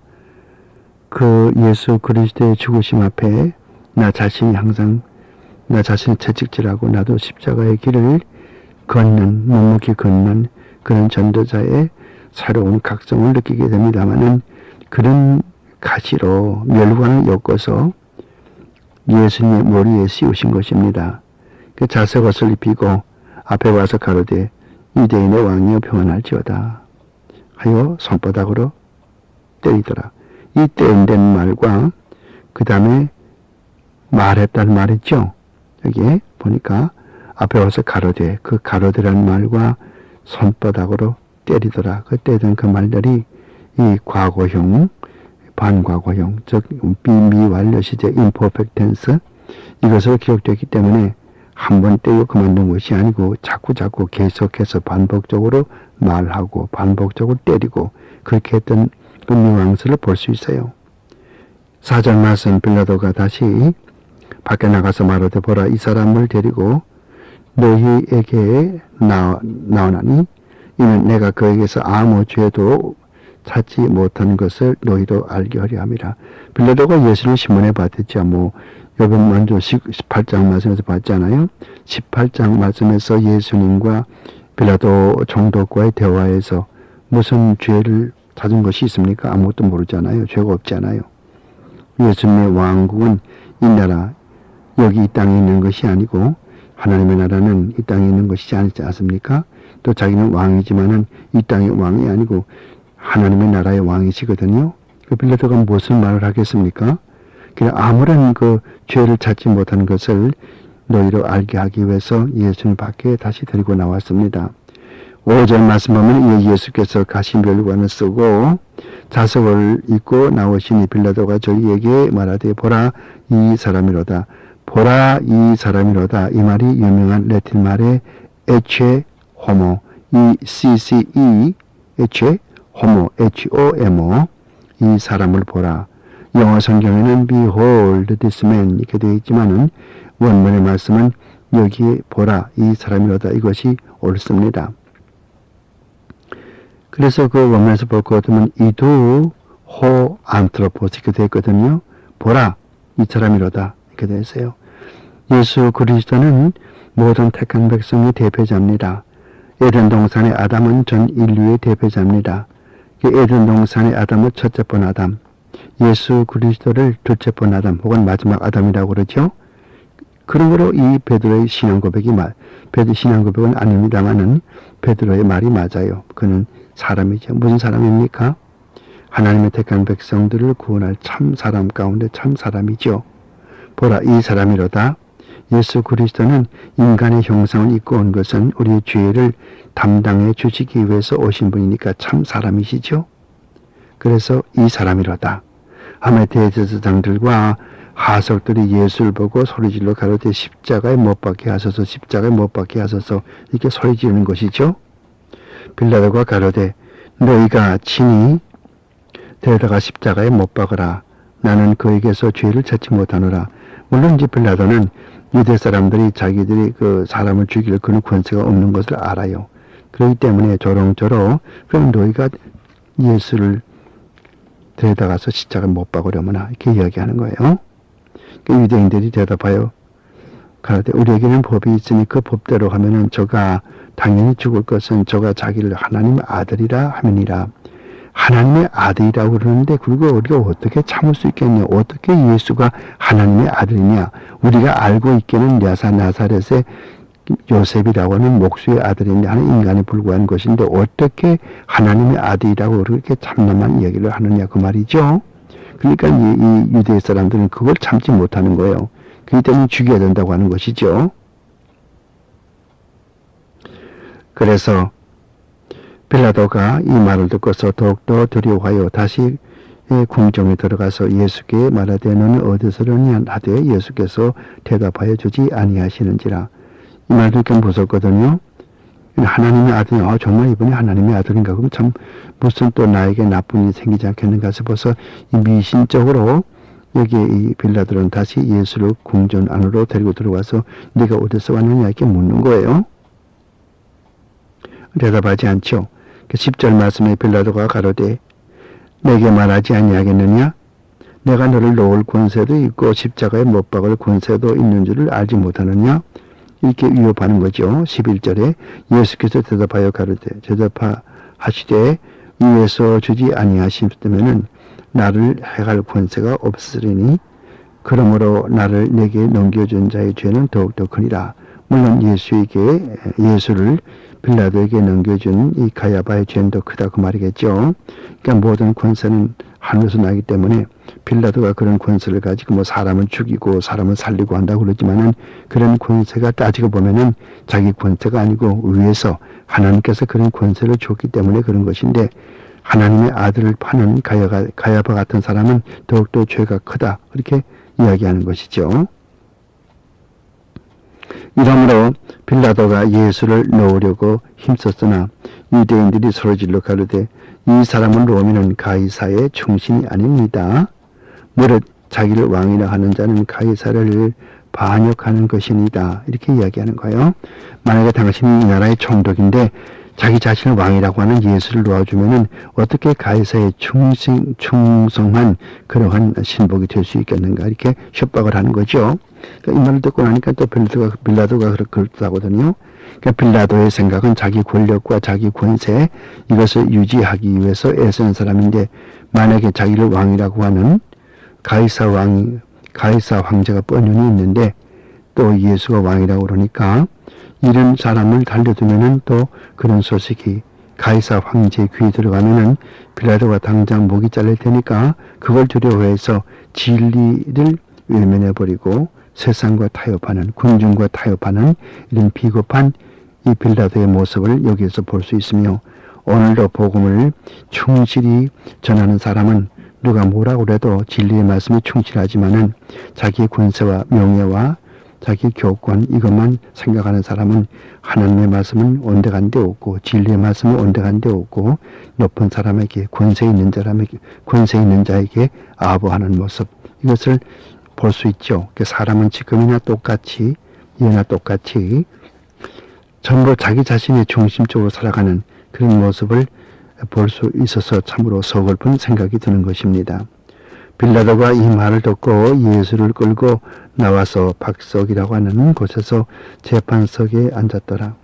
그 예수 그리스도의 죽으심 앞에 나 자신이 항상 나 자신을 채찍질하고 나도 십자가의 길을 걷는, 묵묵히 걷는 그런 전도자의 새로운 각성을 느끼게 됩니다마는 그런 가시로 멸관을 엮어서 예수님의 머리에 씌우신 것입니다. 그 자석옷을 입히고 앞에 와서 가로되 유대인의 왕이여 평안할지어다 하여 손바닥으로 때리더라. 이 때린다는 말과 그 다음에 말했다는 말이죠. 여기에 보니까 앞에 와서 가로되, 그 가로되라는 말과 손바닥으로 때리더라. 그 때리던 그 말들이 이 과거형, 반과거형, 즉 미완료 시제 imperfect tense 이것으로 기록되기 때문에 한 번 때리고 그만둔 것이 아니고 자꾸 계속해서 반복적으로 말하고 반복적으로 때리고 그렇게 했던 그 뉘앙스를 볼 수 있어요. 4절 말씀 빌라도가 다시 밖에 나가서 말하되 보라 이 사람을 데리고 너희에게 나오나니 이는 내가 그에게서 아무 죄도 찾지 못한 것을 너희도 알게 하려 함이라. 빌라도가 예수를 신문에 봤댔죠. 이번 먼저 18장 말씀에서 봤잖아요. 18장 말씀에서 예수님과 빌라도 총독과의 대화에서 무슨 죄를 찾은 것이 있습니까? 아무것도 모르잖아요. 죄가 없잖아요. 예수님의 왕국은 이 나라, 여기 이 땅에 있는 것이 아니고 하나님의 나라는 이 땅에 있는 것이지 않지 않습니까? 또 자기는 왕이지만은 이 땅의 왕이 아니고 하나님의 나라의 왕이시거든요. 그 빌라도가 무슨 말을 하겠습니까? 그냥 아무런 그 죄를 찾지 못한 것을 너희로 알게 하기 위해서 예수님 밖에 다시 데리고 나왔습니다. 5절 말씀 보면 예수께서 가시면류관을 쓰고 자석을 입고 나오시니 빌라도가 저희에게 말하되 보라 이 사람이로다. 보라 이 사람이로다. 이 말이 유명한 라틴 말의 에체 호모, 이 CCE 에체 호모, HOMO 이 사람을 보라. 영어 성경에는 behold this man 이렇게 되어 있지만은 원문의 말씀은 여기에 보라 이 사람이로다 이것이 옳습니다. 그래서 그 원문에서 볼 것 같으면 이두 호 안트로포스 이렇게 되어 있거든요. 보라 이 사람이로다 이렇게 되어 있어요. 예수 그리스도는 모든 택한 백성의 대표자입니다. 에덴 동산의 아담은 전 인류의 대표자입니다. 에덴 동산의 아담은 첫째 번 아담, 예수 그리스도를 둘째 번 아담 혹은 마지막 아담이라고 그러죠. 그러므로 이 베드로의 신앙 고백이 베드로 신앙 고백은 아닙니다만은 베드로의 말이 맞아요. 그는 사람이죠. 무슨 사람입니까? 하나님의 택한 백성들을 구원할 참 사람 가운데 참 사람이죠. 보라 이 사람이로다. 예수 그리스도는 인간의 형상을 입고 온 것은 우리의 죄를 담당해 주시기 위해서 오신 분이니까 참 사람이시죠. 그래서 이 사람이로다. 하며 대제사장들과 하석들이 예수를 보고 소리질러 가로되 십자가에 못 박게 하소서 십자가에 못 박게 하소서 이렇게 소리 지르는 것이죠. 빌라도가 가로되 너희가 친히 데려다가 십자가에 못 박으라. 나는 그에게서 죄를 찾지 못하노라. 물론 이제 빌라도는 유대 사람들이 자기들이 그 사람을 죽일 그런 권세가 없는 것을 알아요. 그렇기 때문에 조롱조롱 그럼 너희가 예수를 데려다가서 십자가를 못 박으려면 이렇게 이야기하는 거예요. 그 유대인들이 대답하여 가라되 우리에게는 법이 있으니 그 법대로 하면은 저가 당연히 죽을 것은 저가 자기를 하나님의 아들이라 하면이라. 하나님의 아들이라고 그러는데 그걸 우리가 어떻게 참을 수 있겠냐. 어떻게 예수가 하나님의 아들이냐. 우리가 알고 있기는 나사렛의 요셉이라고 하는 목수의 아들이냐 하는 인간에 불과한 것인데 어떻게 하나님의 아들이라고 그렇게 참담한 이야기를 하느냐 그 말이죠. 그러니까 이 유대 사람들은 그걸 참지 못하는 거예요. 그렇기 때문에 죽여야 된다고 하는 것이죠. 그래서 빌라도가 이 말을 듣고서 더욱더 두려워하여 다시 궁정에 들어가서 예수께 말하되 너는 어디서려냐 하되 예수께서 대답하여 주지 아니하시는지라. 이 말도 좀 무섭거든요. 하나님의 아들이 정말 이번에 하나님의 아들인가 그럼 참 무슨 또 나에게 나쁜 일이 생기지 않겠는가 싶어서 이 미신적으로 여기에 이 빌라도는 다시 예수를 궁전 안으로 데리고 들어와서 네가 어디서 왔느냐 이렇게 묻는 거예요. 대답하지 않죠. 10절 말씀에 빌라도가 가로되 내게 말하지 아니하겠느냐? 내가 너를 놓을 권세도 있고 십자가에 못 박을 권세도 있는 줄을 알지 못하느냐? 이렇게 위협하는 거죠. 11절에 예수께서 대답하여 가로되 대답하시되 위에서 주지 아니하시면은 나를 해할 권세가 없으리니 그러므로 나를 내게 넘겨준 자의 죄는 더욱더 크니라. 물론 예수를 빌라도에게 넘겨준 이 가야바의 죄는 더 크다 그 말이겠죠. 그러니까 모든 권세는 하늘에서 나기 때문에 빌라도가 그런 권세를 가지고 사람을 죽이고 사람을 살리고 한다고 그러지만은 그런 권세가 따지고 보면은 자기 권세가 아니고 위에서 하나님께서 그런 권세를 줬기 때문에 그런 것인데 하나님의 아들을 파는 가야바 같은 사람은 더욱더 죄가 크다 그렇게 이야기하는 것이죠. 이러므로 빌라도가 예수를 놓으려고 힘썼으나 유대인들이 서로질러 가로되 이 사람은 로미는 가이사의 충신이 아닙니다. 무릇 자기를 왕이라 하는 자는 가이사를 반역하는 것이니다. 이렇게 이야기하는 거예요. 만약에 당신이 이 나라의 총독인데 자기 자신을 왕이라고 하는 예수를 놓아주면은 어떻게 가이사에 충성한 그러한 신복이 될 수 있겠는가 이렇게 협박을 하는 거죠. 그러니까 이 말을 듣고 나니까 또 빌라도가 그렇다거든요. 그러니까 빌라도의 생각은 자기 권력과 자기 권세 이것을 유지하기 위해서 애쓰는 사람인데 만약에 자기를 왕이라고 하는 가이사 황제가 뻔히 있는데 또 예수가 왕이라고 그러니까 이런 사람을 달려두면은 또 그런 소식이 가이사 황제의 귀에 들어가면은 빌라도가 당장 목이 잘릴 테니까 그걸 두려워해서 진리를 외면해버리고 세상과 타협하는 군중과 타협하는 이런 비겁한 이 빌라도의 모습을 여기에서 볼 수 있으며 오늘도 복음을 충실히 전하는 사람은 누가 뭐라고 그래도 진리의 말씀에 충실하지만은 자기의 권세와 명예와 자기 교권 이것만 생각하는 사람은 하나님의 말씀은 온데간데 없고 진리의 말씀은 온데간데 없고 높은 사람에게 권세 있는 자에게 아부하는 모습 이것을 볼 수 있죠. 사람은 지금이나 똑같이 예나 똑같이 전부 자기 자신의 중심적으로 살아가는 그런 모습을 볼 수 있어서 참으로 서글픈 생각이 드는 것입니다. 빌라도가 이 말을 듣고 예수를 끌고 나와서 박석이라고 하는 곳에서 재판석에 앉았더라.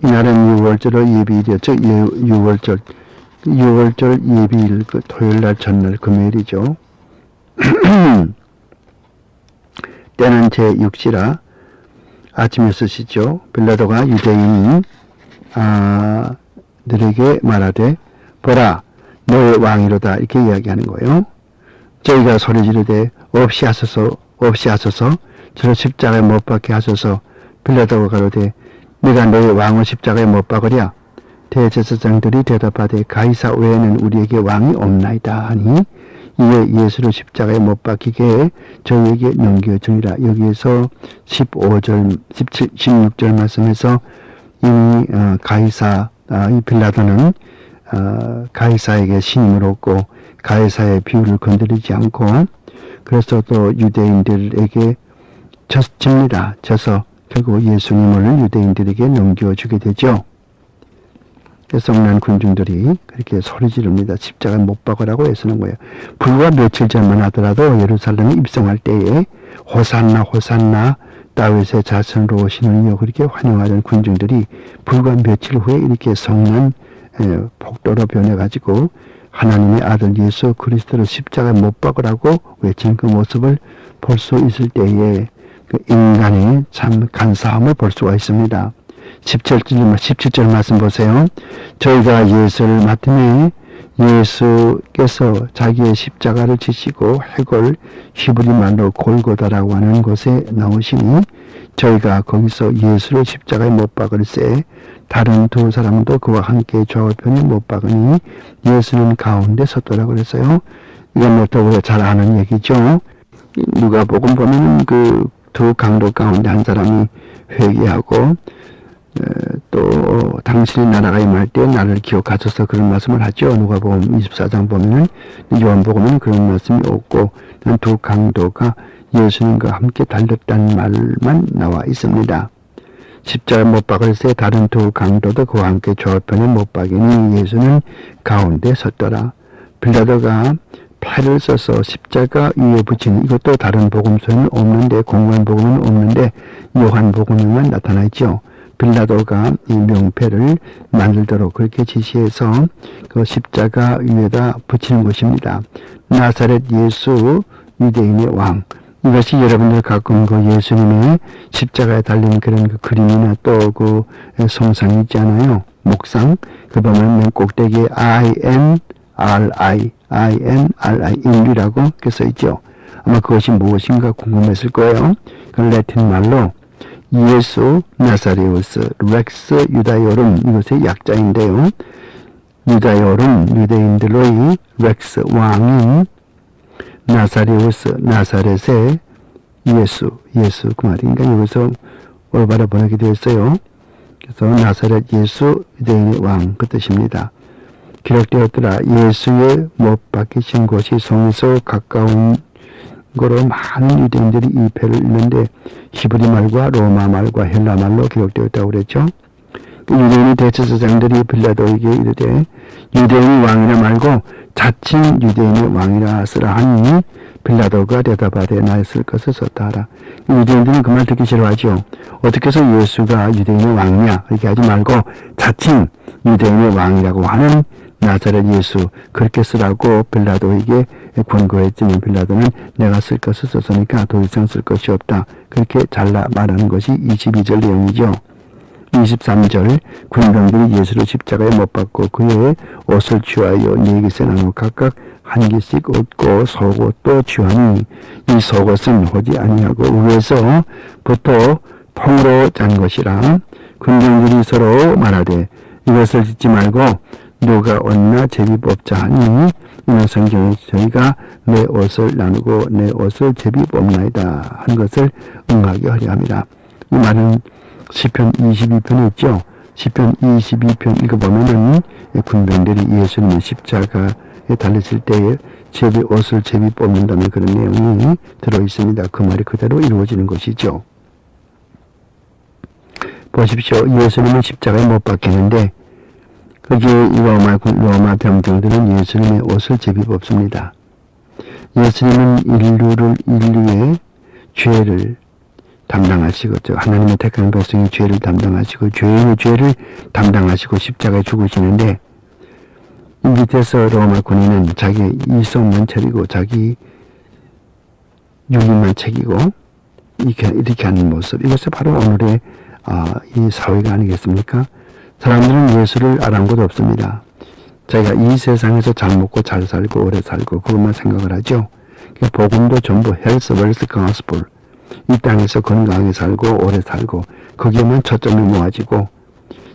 이날은 6월절 예비일이었죠. 6월절 예비일 토요일날 전날 금요일이죠. 때는 제6시라 아침 6시죠. 빌라도가 유대인들에게 말하되 보라 너의 왕이로다 이렇게 이야기하는 거예요. 저희가 소리 지르되 없이 하소서 저를 십자가에 못 박게 하소서. 빌라도가 가로되 네가 너의 왕을 십자가에 못 박으랴. 대제사장들이 대답하되 가이사 외에는 우리에게 왕이 없나이다 하니 이에 예수를 십자가에 못 박히게 저희에게 넘겨주니라. 여기에서 16절 말씀에서 이미 이 빌라도는 가이사에게 신임을 얻고 가이사의 비유를 건드리지 않고 그래서 또 유대인들에게 졌습니다. 져서 결국 예수님을 유대인들에게 넘겨주게 되죠. 성난 군중들이 그렇게 소리 지릅니다. 십자가에 못 박으라고 애쓰는 거예요. 불과 며칠 전만 하더라도 예루살렘에 입성할 때에 호산나 호산나 다윗의 자손으로 오시는 이여 그렇게 환영하던 군중들이 불과 며칠 후에 이렇게 성난 폭도로 변해가지고 하나님의 아들 예수 그리스도를 십자가에 못 박으라고 외친 그 모습을 볼 수 있을 때에 그 인간의 참 간사함을 볼 수가 있습니다. 17절 말씀 보세요. 저희가 예수를 맡으니 예수께서 자기의 십자가를 지시고 해골 히브리 말로 골고다라고 하는 곳에 나오시니 저희가 거기서 예수를 십자가에 못 박을새 다른 두 사람도 그와 함께 좌우편에 못 박으니 예수는 가운데 섰더라 그랬어요. 이건 뭐 또 우리가 잘 아는 얘기죠. 누가복음 보면은 그 두 강도 가운데 한 사람이 회개하고 또 당신의 나라가 임할 때 나를 기억하소서 그런 말씀을 하죠. 누가복음 24장 보면은 요한복음은 그런 말씀이 없고 두 강도가 예수님과 함께 달렸다는 말만 나와 있습니다. 십자가에 못 박을새 다른 두 강도도 그와 함께 좌우편에 못 박이니 예수는 가운데 섰더라. 빌라도가 패를 써서 십자가 위에 붙이는 이것도 다른 복음서에는 없는데 공관 복음은 없는데 요한 복음에만 나타나 있죠. 빌라도가 이 명패를 만들도록 그렇게 지시해서 그 십자가 위에다 붙이는 것입니다. 나사렛 예수 유대인의 왕. 이것이 여러분들 가끔 그 예수님의 십자가에 달린 그런 그 그림이나 또 그 성상이 있지 않아요? 목상. 그 보면 맨 꼭대기에 INRI 인류라고 이렇게 써있죠. 아마 그것이 무엇인가 궁금했을 거예요. 그 라틴 말로 예수 나사레우스 렉스 유다요름 이것의 약자인데요. 유다요름 유대인들의 렉스 왕인 나사레우스 나사렛의 예수 그 말인가 여기서 올바로 번역이 되었어요. 그래서 나사렛 예수 유대인의 왕 그 뜻입니다. 기록되었더라. 예수의 못 박히신 곳이 성에서 가까운 거로 많은 유대인들이 이 패를 읽는데 히브리 말과 로마 말과 헬라 말로 기록되었다고 그랬죠. 유대인의 대제사장들이 빌라도에게 이르되 유대인의 왕이라 말고 자칭 유대인의 왕이라 쓰라 하니 빌라도가 대답하되 나의 쓸 것을 썼다 하라. 유대인들은 그 말 듣기 싫어하죠. 어떻게 해서 예수가 유대인의 왕이냐 이렇게 하지 말고 자칭 유대인의 왕이라고 하는 나사렛 예수 그렇게 쓰라고 빌라도에게 권고했지만 빌라도는 내가 쓸 것을 썼으니까 더 이상 쓸 것이 없다. 그렇게 잘라 말하는 것이 22절 내용이죠. 23절 군병들이 예수를 십자가에 못 박고 그의 옷을 취하여 네 깃에 나누어 각각 한 깃씩 얻고 속옷도 취하니 이 속옷은 호지 아니하고 위에서부터 통으로 짠 것이라. 군병들이 서로 말하되 이것을 짓지 말고 누가 얻나 제비뽑자 하니 이는 성경에 저희가 내 옷을 나누고 내 옷을 제비뽑나이다 한 것을 응하게 하려 합니다. 이 말은 시편 22편에 있죠. 시편 22편 읽어보면은 군병들이 예수님의 십자가에 달렸을 때에 옷을 제비 뽑는다는 그런 내용이 들어있습니다. 그 말이 그대로 이루어지는 것이죠. 보십시오. 예수님은 십자가에 못 박히는데 거기에 로마 병정들은 예수님의 옷을 제비 뽑습니다. 예수님은 인류의 죄를 담당하시고 하나님의 택한 백성의 죄를 담당하시고 죄인의 죄를 담당하시고 십자가에 죽으시는데 이 밑에서 로마 군인은 자기 이성만 차리고 자기 육인만 챙기고 이렇게 하는 모습 이것이 바로 오늘의 이 사회가 아니겠습니까? 사람들은 예수를 아랑곳 없습니다. 자기가 이 세상에서 잘 먹고 잘 살고 오래 살고 그것만 생각을 하죠. 복음도 전부 헬스 웰스 가스풀 이 땅에서 건강하게 살고 오래 살고 거기에만 초점이 모아지고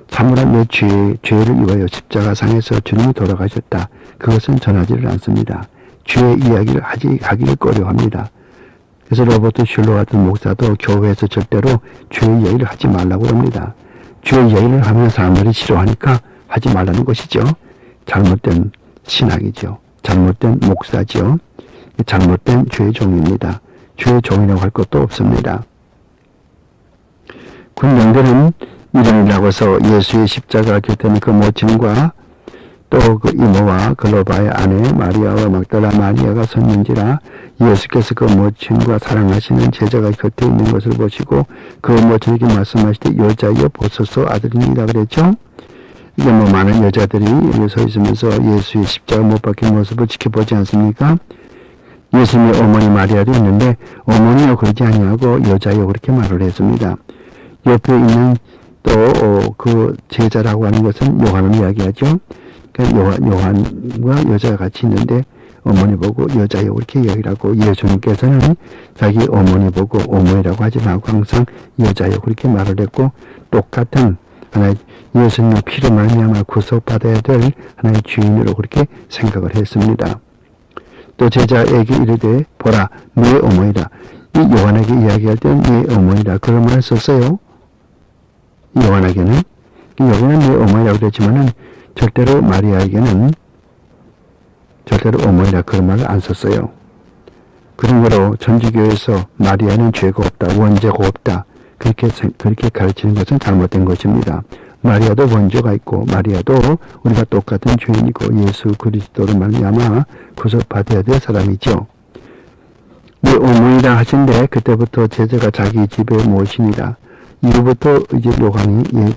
참으로 내 죄를 위하여 십자가상에서 주님이 돌아가셨다. 그것은 전하지를 않습니다. 죄의 이야기를 하기를 꺼려합니다. 그래서 로버트 슐러 같은 목사도 교회에서 절대로 죄의 이야기를 하지 말라고 합니다. 죄의 이야기를 하면 사람들이 싫어하니까 하지 말라는 것이죠. 잘못된 신학이죠. 잘못된 목사죠. 잘못된 죄의 종입니다. 죄의 종이라고 할 것도 없습니다. 군병들은 일어나고서 예수의 십자가 곁에 그 모친과 또 그 이모와 글로바의 아내 마리아와 막달라 마리아가 섰는지라 예수께서 그 모친과 사랑하시는 제자가 곁에 있는 것을 보시고 그 모친에게 말씀하시되 여자여 보소서 아들입니다 그랬죠. 이게 많은 여자들이 여기 서 있으면서 예수의 십자가 못 박힌 모습을 지켜보지 않습니까? 예수님의 어머니 마리아도 있는데 어머니요 그러지 아니하고 여자요 그렇게 말을 했습니다. 옆에 있는 또 그 제자라고 하는 것은 요한을 이야기하죠. 그러니까 요한과 여자가 같이 있는데 어머니 보고 여자요 그렇게 이야기를 하고 예수님께서는 자기 어머니 보고 어머니라고 하지 말고 항상 여자요 그렇게 말을 했고 똑같은 하나의 예수님의 피로 말미암아 구속받아야 될 하나의 주인으로 그렇게 생각을 했습니다. 또 제자에게 이르되 보라 네 어머니라. 이 요한에게 이야기할 때는 네 어머니라 그런 말을 썼어요. 요한에게는 여기는 네 어머니라고 그랬지만은 절대로 마리아에게는 절대로 어머니라 그런 말을 안 썼어요. 그런 거로 천주교에서 마리아는 죄가 없다, 원죄가 없다 그렇게 가르치는 것은 잘못된 것입니다. 마리아도 원죄가 있고 마리아도 우리가 똑같은 죄인이고 예수 그리스도로 말미암아 구속받아야 될 사람이죠. 네 어머니라 하신데 그때부터 제자가 자기 집에 모시니라. 이후부터 이제 요한이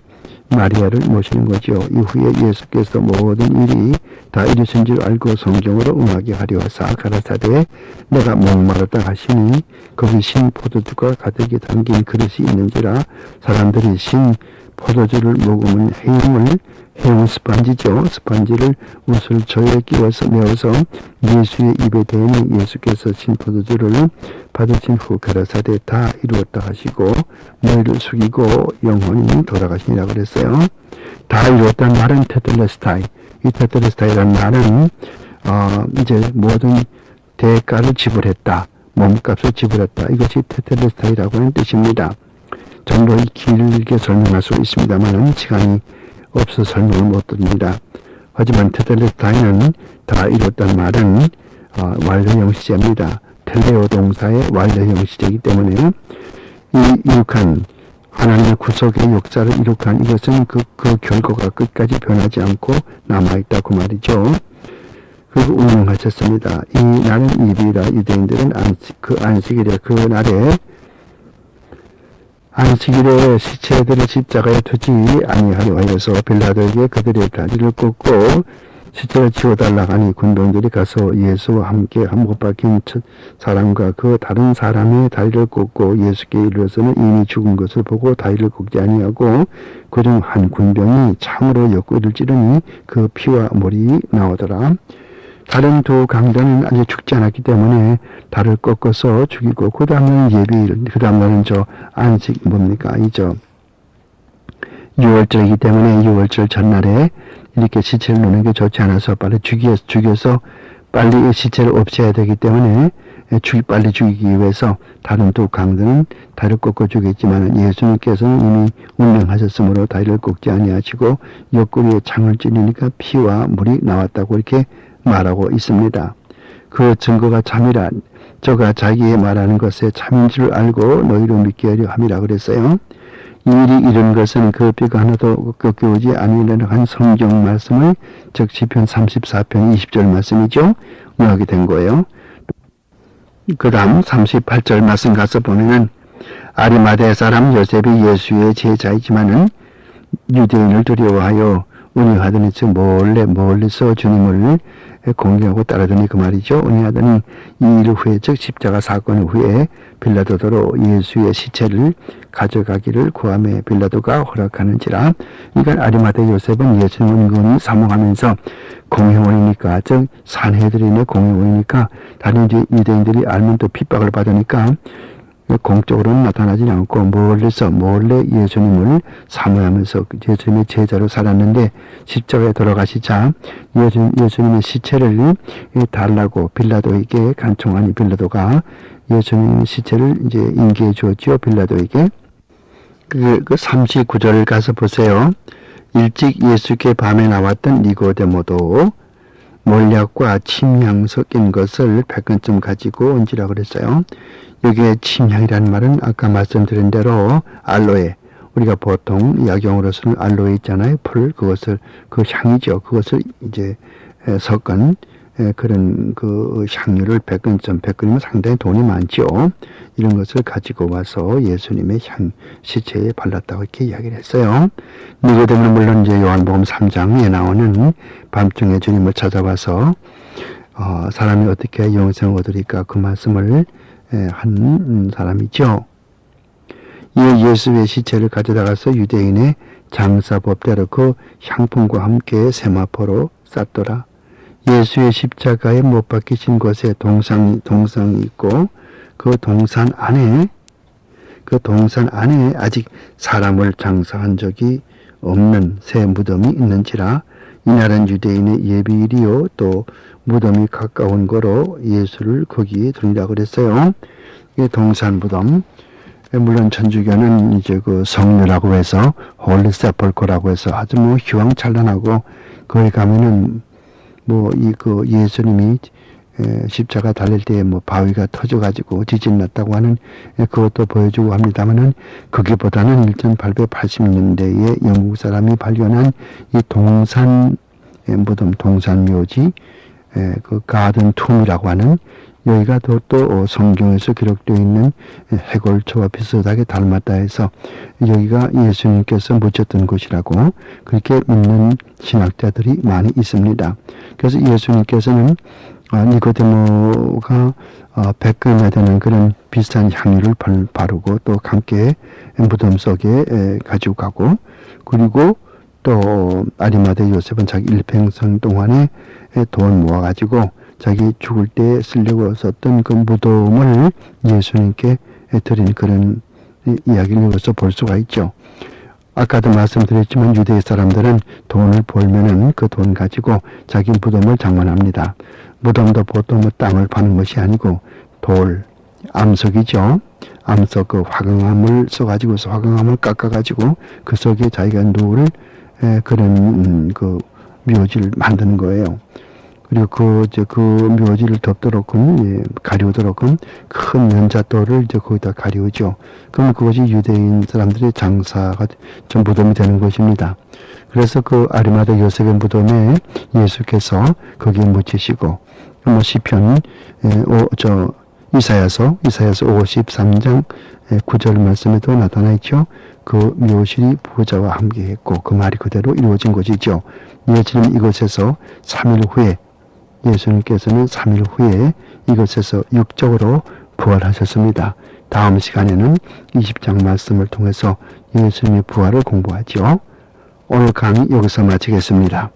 마리아를 모시는 거죠. 이후에 예수께서 모든 일이 다 이루신 줄 알고 성경으로 응하게 하려 하사 가라사대 내가 목마르다 하시니 거기 신 포도주가 가득히 담긴 그릇이 있는지라 사람들이 신 포도주를 먹으면 해운 스펀지죠. 스펀지를 웃을 저에 끼워서 메어서 예수의 입에 대니 예수께서 신 포도주를 받으신 후 가라사대 다 이루었다 하시고 머리를 숙이고 영혼이 돌아가시니라 그랬어요. 다 이루었다는 말은 테텔레스타이. 이 테텔레스타이라는 말은 이제 모든 대가를 지불했다. 몸값을 지불했다. 이것이 테텔레스타이라고 하는 뜻입니다. 좀 더 길게 설명할 수 있습니다만 시간이 없어 설명을 못 드립니다. 하지만 테텔레스타이는 다 이뤘다는 말은 완료형 시제입니다. 텔레오 동사의 완료형 시제이기 때문에 이 이룩한 하나님의 구속의 역사를 이룩한 이것은 그 결과가 끝까지 변하지 않고 남아있다고 말이죠. 그리고 운영하셨습니다. 이 날은 이비라 유대인들은 안식일에 그 날에 안식일에 시체들을 십자가에 두지 아니하려 하여서 빌라도에게 그들의 다리를 꺾고 시체를 치워달라 하니 군병들이 가서 예수와 함께 못 박힌 사람과 그 다른 사람의 다리를 꺾고 예수께 이르러서는 이미 죽은 것을 보고 다리를 꺾지 아니하고 그중 한 군병이 참으로 옆구리를 찌르니 그 피와 물이 나오더라. 다른 두 강도는 아직 죽지 않았기 때문에 다리를 꺾어서 죽이고 그 다음은 예비일, 그 다음은 안식 뭡니까? 6월절이기 때문에 6월절 전날에 이렇게 시체를 놓는 게 좋지 않아서 빨리 죽여서 빨리 시체를 없애야 되기 때문에 빨리 죽이기 위해서 다른 두 강도는 다리를 꺾어 죽였지만 예수님께서는 이미 운명하셨으므로 다리를 꺾지 아니하시고 옆구리에 창을 찌르니까 피와 물이 나왔다고 이렇게 말하고 있습니다. 그 증거가 참이라 저가 자기의 말하는 것에 참인 줄 알고 너희로 믿게 하려 함이라 그랬어요. 이 일이 이른 것은 그 뼈가 하나도 꺾여오지 아니하려는 한 성경 말씀을 즉 시편 34편 20절 말씀이죠. 응하게 된 거예요. 그 다음 38절 말씀 가서 보면은 아리마대 사람 요셉이 예수의 제자이지만은 유대인을 두려워하여 은혜하더니 멀리서 주님을 공경하고 따르더니 그 말이죠. 은혜하더니 이 일 후에 즉 십자가 사건 후에 빌라도로 예수의 시체를 가져가기를 구하며 빌라도가 허락하는지라. 그러니까 아리마대 요셉은 예수님을 은근히 사모하면서 공회원이니까 즉 산헤드린의 공회원이니까 다른 유대인들이 알면 또 핍박을 받으니까 공적으로는 나타나지 않고 몰래 예수님을 사모하면서 예수님의 제자로 살았는데 십자가에 돌아가시자 예수님의 시체를 달라고 빌라도에게 간청하니 빌라도가 예수님의 시체를 이제 인계해 주었지요. 빌라도에게. 그 39절 가서 보세요. 일찍 예수께 밤에 나왔던 니고데모도 몰약과 침향 섞인 것을 100근쯤 가지고 온지라 그랬어요. 여기에 침향이라는 말은 아까 말씀드린 대로 알로에, 우리가 보통 약용으로서는 알로에 있잖아요. 풀, 그것을, 그 향이죠. 그것을 이제 섞은 그런 그 향유를 100근쯤, 100근이면 상당히 돈이 많죠. 이런 것을 가지고 와서 예수님의 시체에 발랐다고 이렇게 이야기를 했어요. 니고데모는 물론 이제 요한복음 3장에 나오는 밤중에 주님을 찾아와서 사람이 어떻게 영생을 얻으리까 그 말씀을 한 사람이죠. 이 예수의 시체를 가져다가서 유대인의 장사법대로 그 향품과 함께 세마포로 쌌더라. 예수의 십자가에 못 박히신 곳에 동상이 있고 그 동산 안에 아직 사람을 장사한 적이 없는 새 무덤이 있는지라. 이날은 유대인의 예비일이요 또 무덤이 가까운 거로 예수를 거기에 두리라고 그랬어요. 이 동산 무덤, 물론 천주교는 이제 그 성묘라고 해서 홀리 세펄코라고 해서 아주 뭐 휘황찬란하고 거기 가면은 뭐 그 예수님이 십자가 달릴 때 뭐 바위가 터져가지고 지진 났다고 하는 그것도 보여주고 합니다만은 거기보다는 1880년대에 영국 사람이 발견한 이 동산 무덤, 동산 묘지, 그 가든 툼이라고 하는 여기가 또 성경에서 기록되어 있는 해골초와 비슷하게 닮았다 해서 여기가 예수님께서 묻혔던 곳이라고 그렇게 믿는 신학자들이 많이 있습니다. 그래서 예수님께서는 니고데모가 100근이나 되는 그런 비슷한 향유를 바르고 또 함께 무덤 속에 가지고 가고, 그리고 또 아리마대 요셉은 자기 일평생 동안에 돈 모아가지고 자기 죽을 때 쓰려고 썼던 그 무덤을 예수님께 드린 그런 이야기를 여기서 볼 수가 있죠. 아까도 말씀드렸지만 유대 사람들은 돈을 벌면은 그 돈 가지고 자기 무덤을 장만합니다. 무덤도 보통 뭐 땅을 파는 것이 아니고 돌, 암석이죠. 암석 그 화강암을 써가지고서 화강암을 깎아가지고 그 속에 자기가 누울 그런 그 묘지를 만드는 거예요. 그리고 그 묘지를 덮도록은 가리우도록은 큰 연잣돌을 이제 거기다 가리우죠. 그러면 그것이 유대인 사람들의 장사가 좀 무덤이 되는 것입니다. 그래서 그 아리마대 요셉의 무덤에 예수께서 거기에 묻히시고, 뭐 시편 이사야서 53장 9절 말씀에도 나타나 있죠. 그 묘실이 부자와 함께했고 그 말이 그대로 이루어진 것이죠. 예수님 이곳에서 3일 후에, 예수님께서는 3일 후에 이곳에서 육적으로 부활하셨습니다. 다음 시간에는 20장 말씀을 통해서 예수님의 부활을 공부하죠. 오늘 강의 여기서 마치겠습니다.